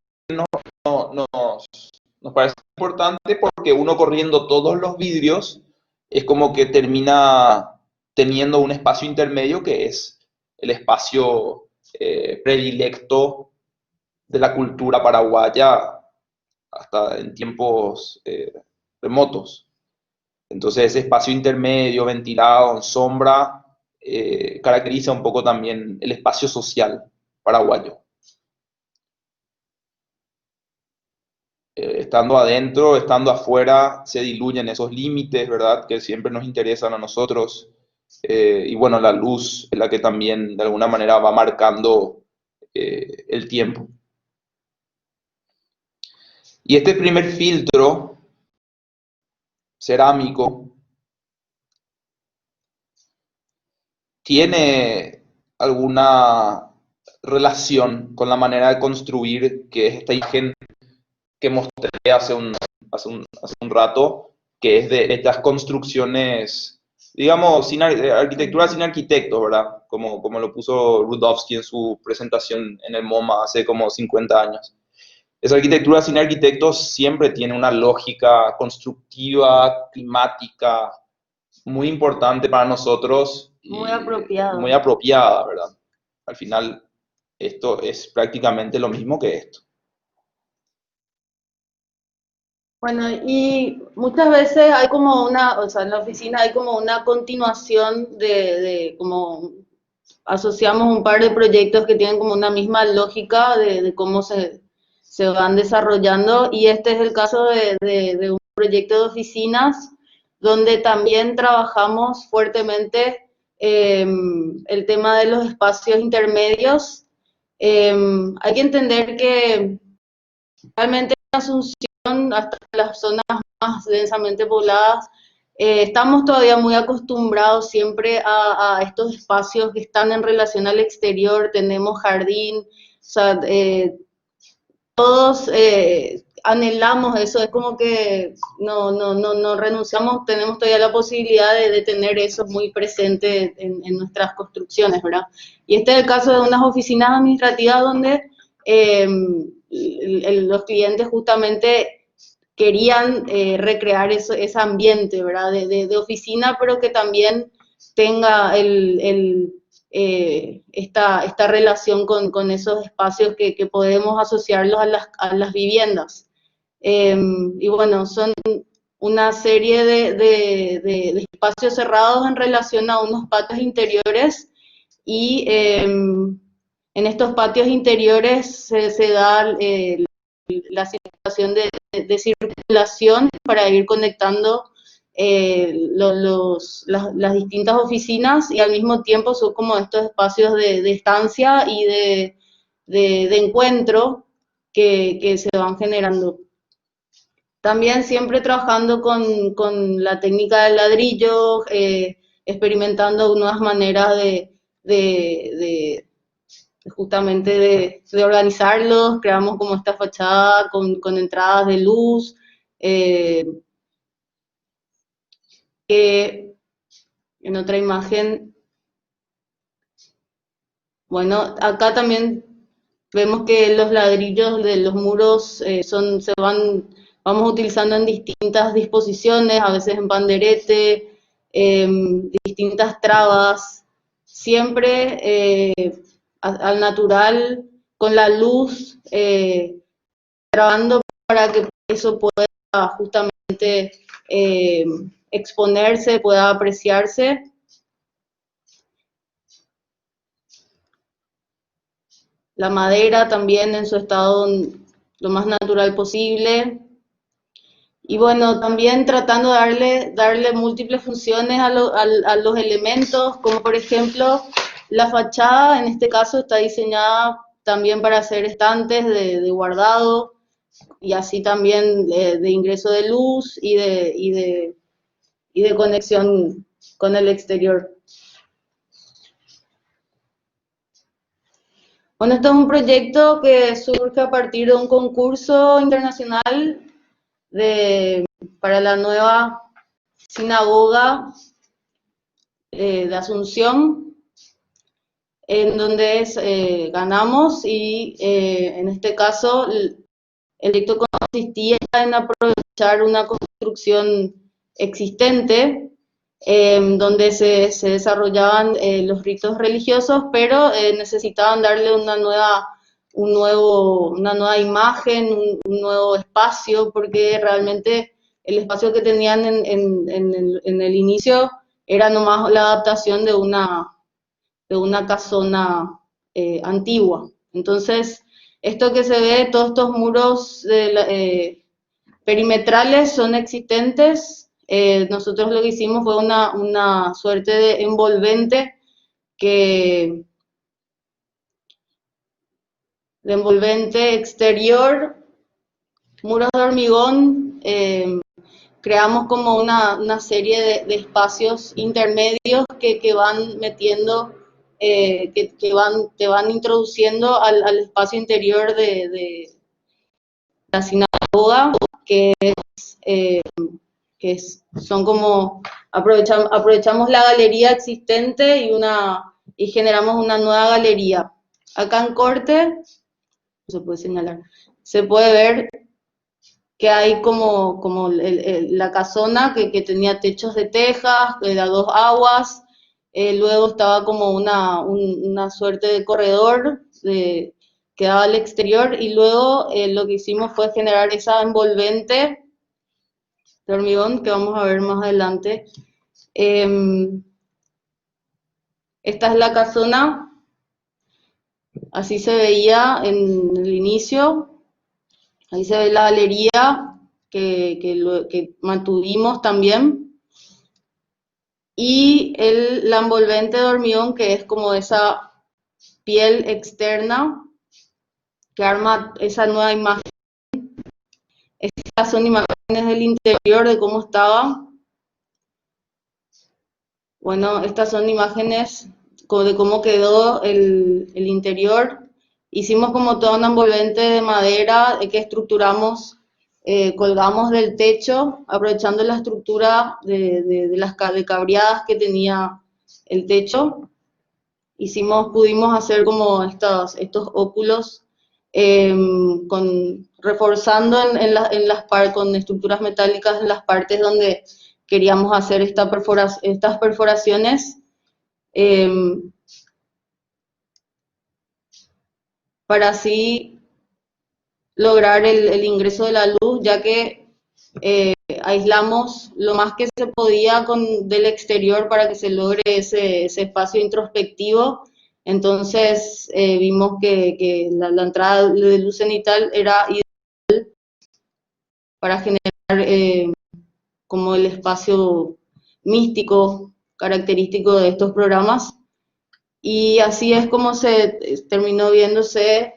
nos parece importante porque uno corriendo todos los vidrios es como que termina teniendo un espacio intermedio que es el espacio predilecto de la cultura paraguaya hasta en tiempos remotos. Entonces ese espacio intermedio, ventilado, en sombra, caracteriza un poco también el espacio social paraguayo. estando adentro, estando afuera, se diluyen esos límites, ¿verdad? Que siempre nos interesan a nosotros. Y bueno, la luz es la que también de alguna manera va marcando el tiempo. Y este primer filtro cerámico tiene alguna relación con la manera de construir, que es esta imagen que mostré hace un rato, que es de estas construcciones, digamos, arquitectura sin arquitectos, ¿verdad? Como lo puso Rudowski en su presentación en el MoMA hace como 50 años. Esa arquitectura sin arquitectos siempre tiene una lógica constructiva, climática, muy importante para nosotros y muy apropiada, ¿verdad? Al final, esto es prácticamente lo mismo que esto. Bueno, y muchas veces hay como una, o sea, en la oficina hay como una continuación como asociamos un par de proyectos que tienen como una misma lógica de cómo se van desarrollando, y este es el caso de un proyecto de oficinas donde también trabajamos fuertemente el tema de los espacios intermedios. Hay que entender que realmente en Asunción, hasta las zonas más densamente pobladas, estamos todavía muy acostumbrados siempre a estos espacios que están en relación al exterior, tenemos jardín, o sea, todos anhelamos eso, es como que no renunciamos, tenemos todavía la posibilidad de tener eso muy presente en nuestras construcciones, ¿verdad? Y este es el caso de unas oficinas administrativas donde los clientes justamente querían recrear ese ambiente, ¿verdad? De oficina, pero que también tenga esta relación con esos espacios que podemos asociarlos a las viviendas. Y bueno, son una serie de espacios cerrados en relación a unos patios interiores, y en estos patios interiores se da la situación de circulación para ir conectando las distintas oficinas, y al mismo tiempo son como estos espacios de estancia y de encuentro que se van generando. También siempre trabajando con la técnica del ladrillo, experimentando nuevas maneras justamente de organizarlos. Creamos como esta fachada con entradas de luz, que en otra imagen, bueno, acá también vemos que los ladrillos de los muros vamos utilizando en distintas disposiciones, a veces en panderete, distintas trabas, siempre al natural, con la luz, trabando para que eso pueda justamente exponerse, pueda apreciarse. La madera también en su estado lo más natural posible. Y bueno, también tratando de darle múltiples funciones a los elementos, como por ejemplo la fachada, en este caso está diseñada también para hacer estantes de guardado, y así también de ingreso de luz y de conexión con el exterior. Bueno, esto es un proyecto que surge a partir de un concurso internacional para la nueva sinagoga de Asunción, en donde ganamos, y en este caso el proyecto consistía en aprovechar una construcción existente, donde se desarrollaban los ritos religiosos, pero necesitaban darle una nueva imagen, un nuevo espacio, porque realmente el espacio que tenían en el inicio era nomás la adaptación de una casona antigua. Entonces, esto que se ve, todos estos muros perimetrales son existentes. Nosotros lo que hicimos fue una suerte de envolvente exterior, muros de hormigón. Creamos como una serie de espacios intermedios que van metiendo, te van introduciendo al espacio interior de la sinagoga, eh, son como, aprovechamos la galería existente y generamos una nueva galería. Acá en corte, no se puede señalar, se puede ver que hay como la casona que tenía techos de tejas, de dos aguas, luego estaba como una suerte de corredor que daba al exterior, y luego lo que hicimos fue generar esa envolvente de hormigón que vamos a ver más adelante. Esta es la casona, así se veía en el inicio. Ahí se ve la galería que mantuvimos también. Y la envolvente de hormigón, que es como esa piel externa que arma esa nueva imagen. Estas son imágenes del interior de cómo estaba. Bueno, estas son imágenes de cómo quedó el interior. Hicimos como toda una envolvente de madera que estructuramos, colgamos del techo, aprovechando la estructura de las cabreadas que tenía el techo. Pudimos hacer como estos óculos, reforzando con estructuras metálicas en las partes donde queríamos hacer estas perforaciones, para así lograr el ingreso de la luz, ya que aislamos lo más que se podía del exterior para que se logre ese espacio introspectivo. Entonces vimos que la entrada de luz cenital era ideal para generar como el espacio místico característico de estos programas, y así es como se terminó viéndose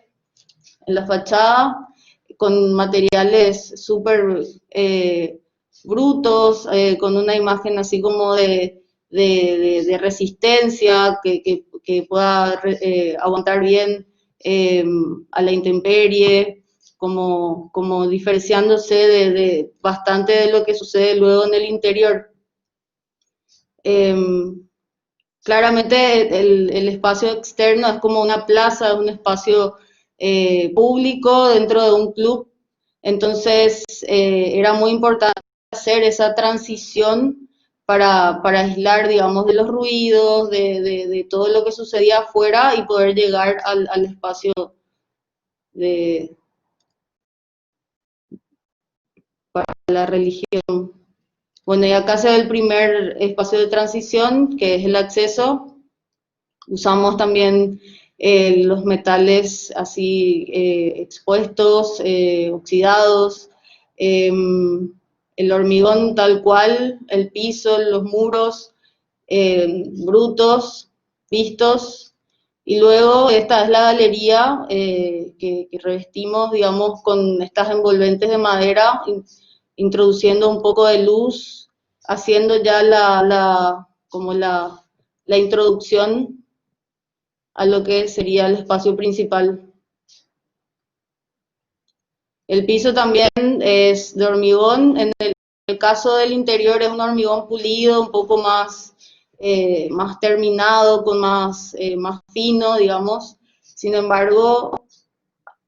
en la fachada, con materiales súper brutos, con una imagen así como de resistencia, que pueda aguantar bien a la intemperie, como diferenciándose bastante de lo que sucede luego en el interior. Claramente el espacio externo es como una plaza, es un espacio público dentro de un club. Entonces era muy importante hacer esa transición para aislar, digamos, de los ruidos, de todo lo que sucedía afuera, y poder llegar al espacio para la religión. Bueno, y acá se ve el primer espacio de transición, que es el acceso. Usamos también los metales así expuestos, oxidados, el hormigón tal cual, el piso, los muros brutos, vistos. Y luego esta es la galería que revestimos, digamos, con estas envolventes de madera, introduciendo un poco de luz, haciendo ya como la introducción a lo que sería el espacio principal. El piso también es de hormigón. En el caso del interior es un hormigón pulido, un poco más terminado, más fino, digamos. Sin embargo,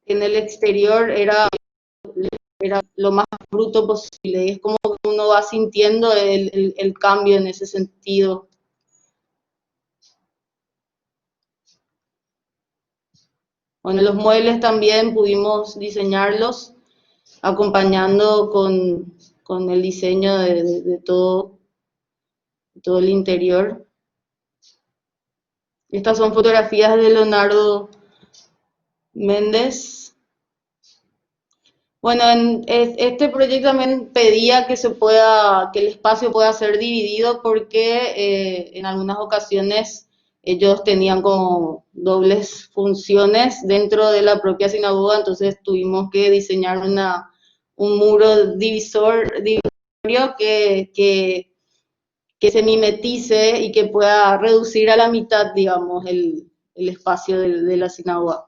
en el exterior era lo más bruto posible, y es como que uno va sintiendo el cambio en ese sentido. Bueno, los muebles también pudimos diseñarlos acompañando con el diseño de todo el interior. Estas son fotografías de Leonardo Méndez. Bueno, este proyecto también pedía que que el espacio pueda ser dividido porque en algunas ocasiones ellos tenían como dobles funciones dentro de la propia sinagoga, entonces tuvimos que diseñar un muro divisorio que se mimetice y que pueda reducir a la mitad, digamos, el espacio de la sinagoga.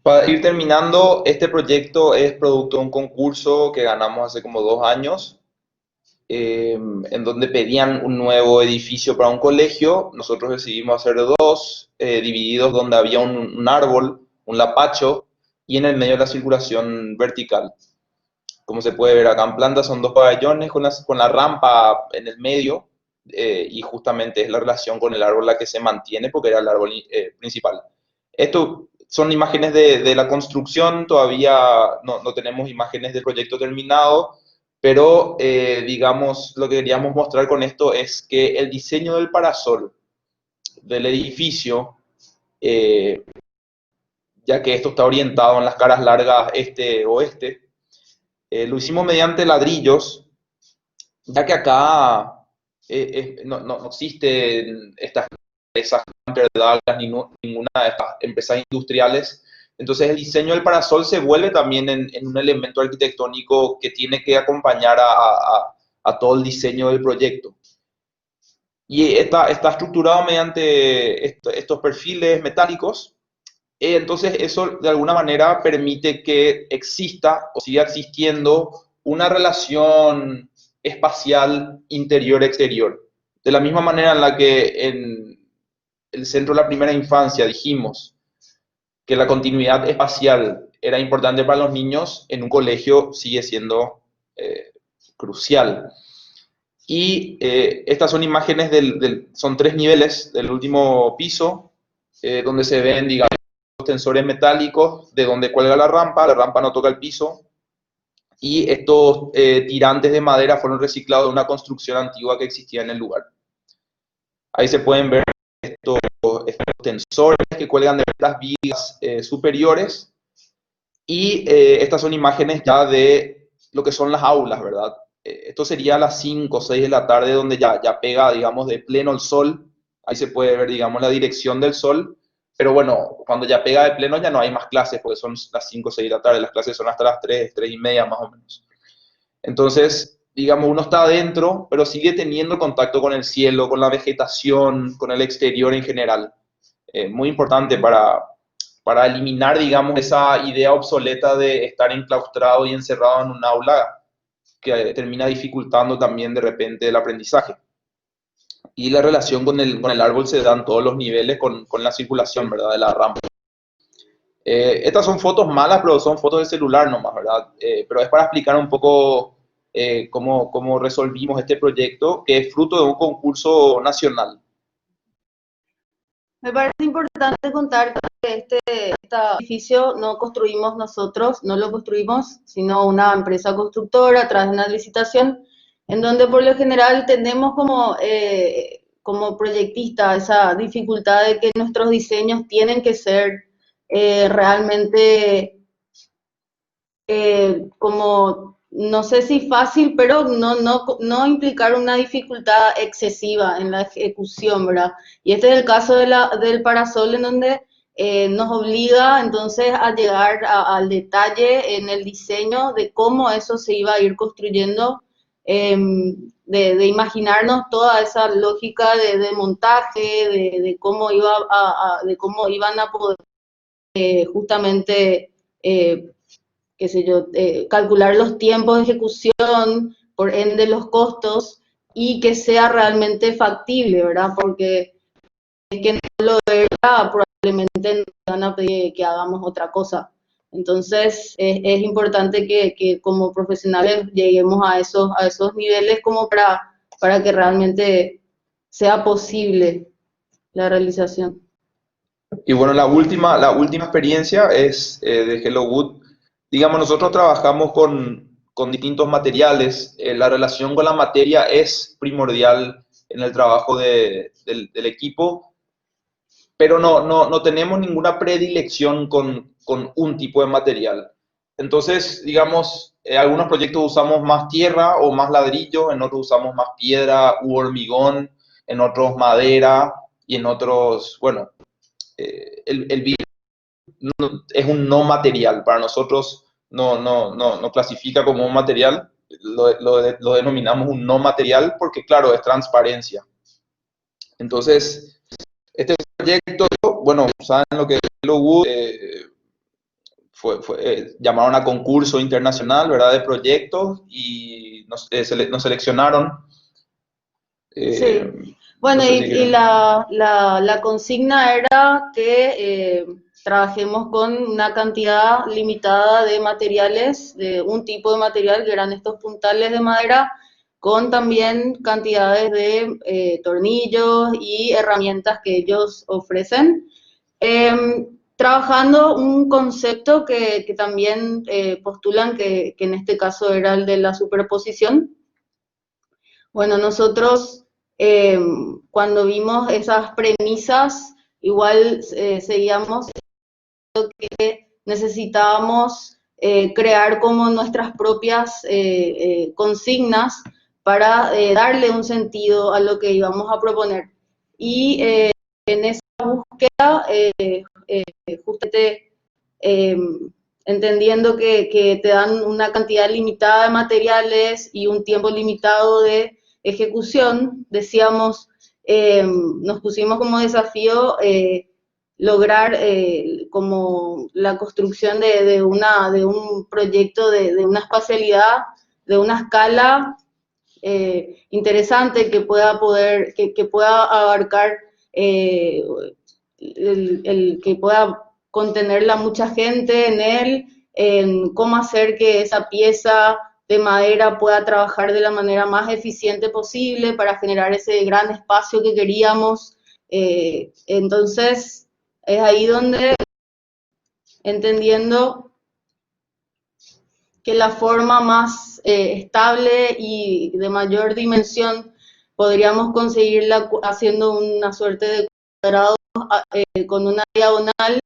Para ir terminando, este proyecto es producto de un concurso que ganamos hace como 2 años, en donde pedían un nuevo edificio para un colegio. Nosotros decidimos hacer dos, divididos, donde había un árbol, un lapacho, y en el medio la circulación vertical. Como se puede ver acá en planta, son dos pabellones con la rampa en el medio, y justamente es la relación con el árbol la que se mantiene, porque era el árbol principal. Esto son imágenes de la construcción, todavía no tenemos imágenes del proyecto terminado, pero digamos, lo que queríamos mostrar con esto es que el diseño del parasol del edificio, ya que esto está orientado en las caras largas este-oeste, lo hicimos mediante ladrillos, ya que acá no existen estas empresas ni ninguna de estas empresas industriales. Entonces el diseño del parasol se vuelve también en un elemento arquitectónico que tiene que acompañar a todo el diseño del proyecto. Y está estructurado mediante estos perfiles metálicos. Entonces eso de alguna manera permite que exista o siga existiendo una relación espacial interior-exterior. De la misma manera en la que en el centro de la primera infancia dijimos que la continuidad espacial era importante para los niños, en un colegio sigue siendo crucial. Y estas son imágenes son 3 niveles del último piso, donde se ven, digamos, los tensores metálicos de donde cuelga la rampa no toca el piso, y estos tirantes de madera fueron reciclados de una construcción antigua que existía en el lugar. Ahí se pueden ver estos tensores que cuelgan de las vigas superiores, y estas son imágenes ya de lo que son las aulas, ¿verdad? Esto sería a las 5 o 6 de la tarde, donde ya pega, digamos, de pleno el sol. Ahí se puede ver, digamos, la dirección del sol. Pero bueno, cuando ya pega de pleno ya no hay más clases, porque son las 5 o 6 de la tarde. Las clases son hasta las 3, 3 y media más o menos. Entonces, digamos, uno está adentro, pero sigue teniendo contacto con el cielo, con la vegetación, con el exterior en general. Muy importante para eliminar, digamos, esa idea obsoleta de estar enclaustrado y encerrado en un aula, que termina dificultando también de repente el aprendizaje. Y la relación con el árbol se da en todos los niveles con la circulación, ¿verdad?, de la rampa. Estas son fotos malas, pero son fotos de celular nomás, ¿verdad? Pero es para explicar un poco cómo resolvimos este proyecto, que es fruto de un concurso nacional. Me parece importante contar que este edificio no construimos nosotros, no lo construimos, sino una empresa constructora a través de una licitación, en donde por lo general tenemos como proyectista esa dificultad de que nuestros diseños tienen que ser realmente como, no sé si fácil, pero no implicar una dificultad excesiva en la ejecución, ¿verdad? Y este es el caso del parasol, en donde nos obliga entonces a llegar al detalle en el diseño de cómo eso se iba a ir construyendo, de imaginarnos toda esa lógica de montaje, de cómo de cómo iban a poder justamente qué sé yo, calcular los tiempos de ejecución, por ende los costos, y que sea realmente factible, ¿verdad? Porque es que no lo era, probablemente nos van a pedir que hagamos otra cosa. Entonces, es importante que como profesionales lleguemos a esos niveles como para que realmente sea posible la realización. Y bueno, la última experiencia es de Hello Wood. Digamos, nosotros trabajamos con distintos materiales. La relación con la materia es primordial en el trabajo del equipo. pero no tenemos ninguna predilección con un tipo de material. Entonces, digamos, en algunos proyectos usamos más tierra o más ladrillo, en otros usamos más piedra u hormigón, en otros madera y en otros, bueno, el vidrio es un no material. Para nosotros no clasifica como un material, lo denominamos un no material porque, claro, es transparencia. Entonces, este proyecto, bueno, saben lo que es Hello llamaron a concurso internacional, ¿verdad?, de proyectos y nos seleccionaron. Sí. Bueno, No sé si y quieren. la consigna era que trabajemos con una cantidad limitada de materiales, de un tipo de material, que eran estos puntales de madera, con también cantidades de tornillos y herramientas que ellos ofrecen. Trabajando un concepto que también postulan que en este caso era el de la superposición. Bueno, nosotros cuando vimos esas premisas, igual seguíamos que necesitábamos crear como nuestras propias consignas para darle un sentido a lo que íbamos a proponer. Y en esa búsqueda, justamente eh, entendiendo que te dan una cantidad limitada de materiales y un tiempo limitado de ejecución, decíamos, nos pusimos como desafío lograr como la construcción de un proyecto de una espacialidad, de una escala interesante que que pueda abarcar, que pueda contenerla mucha gente en él, en cómo hacer que esa pieza de madera pueda trabajar de la manera más eficiente posible para generar ese gran espacio que queríamos. Entonces, es ahí donde, entendiendo que la forma más estable y de mayor dimensión podríamos conseguirla haciendo una suerte de cuadrado con una diagonal,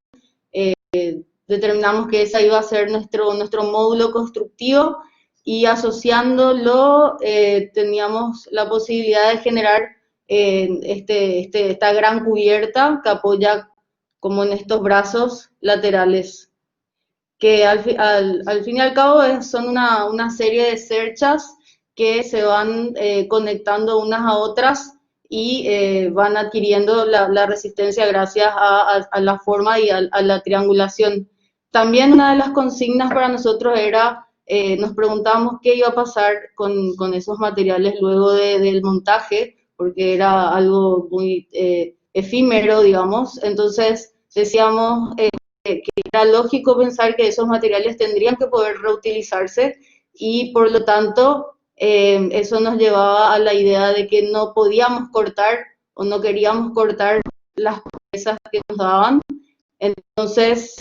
determinamos que esa iba a ser nuestro módulo constructivo y asociándolo teníamos la posibilidad de generar esta gran cubierta que apoya como en estos brazos laterales, que al fin y al cabo son una serie de cerchas que se van conectando unas a otras y van adquiriendo la resistencia gracias a la forma y a la triangulación. También una de las consignas para nosotros era, nos preguntábamos qué iba a pasar con esos materiales luego del montaje, porque era algo muy efímero, digamos. Entonces decíamos que era lógico pensar que esos materiales tendrían que poder reutilizarse y por lo tanto eso nos llevaba a la idea de que no podíamos cortar o no queríamos cortar las piezas que nos daban. Entonces,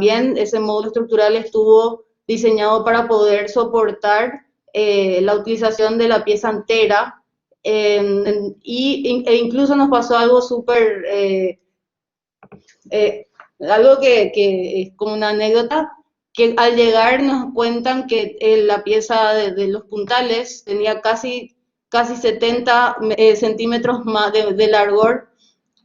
bien, ese módulo estructural estuvo diseñado para poder soportar la utilización de la pieza entera e incluso nos pasó algo súper algo que es como una anécdota, que al llegar nos cuentan que la pieza de los puntales tenía casi 70 centímetros más de largor,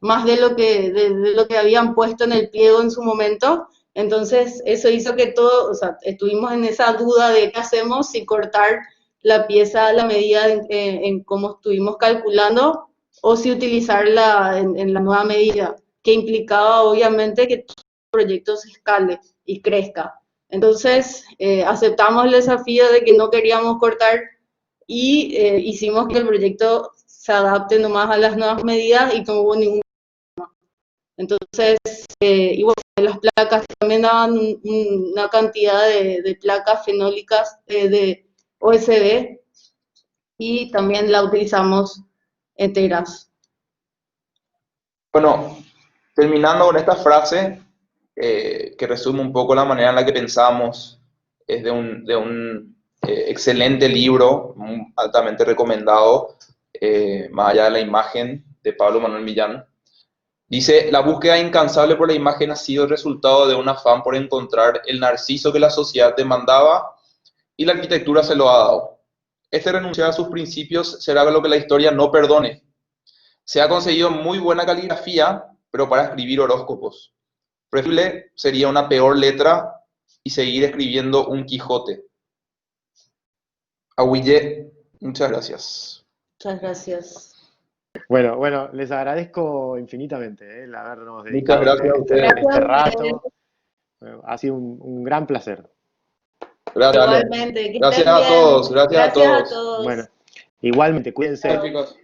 más de lo que habían puesto en el pliego en su momento. Entonces, eso hizo que todo, o sea, estuvimos en esa duda de qué hacemos, si cortar la pieza a la medida en cómo estuvimos calculando o si utilizarla en la nueva medida, que implicaba obviamente que el proyecto se escale y crezca. Entonces, aceptamos el desafío de que no queríamos cortar y hicimos que el proyecto se adapte nomás a las nuevas medidas y no hubo ningún. Entonces, y bueno, las placas también daban una cantidad de placas fenólicas de OSB y también la utilizamos enteras. Bueno, terminando con esta frase, que resume un poco la manera en la que pensamos, es de un excelente libro, altamente recomendado, más allá de la imagen, de Pablo Manuel Millán. Dice, la búsqueda incansable por la imagen ha sido el resultado de un afán por encontrar el narciso que la sociedad demandaba y la arquitectura se lo ha dado. Este renunciar a sus principios será lo que la historia no perdone. Se ha conseguido muy buena caligrafía, pero para escribir horóscopos. Preferible sería una peor letra y seguir escribiendo un Quijote. Aguillé, muchas gracias. Muchas gracias. Bueno, les agradezco infinitamente el habernos Muchas dedicado gracias a ustedes. este rato. Ha sido un gran placer. Gracias, Ale. Igualmente, que Gracias estén a bien. todos, gracias a Gracias a todos. todos. Bueno, igualmente, cuídense. Chao, chicos.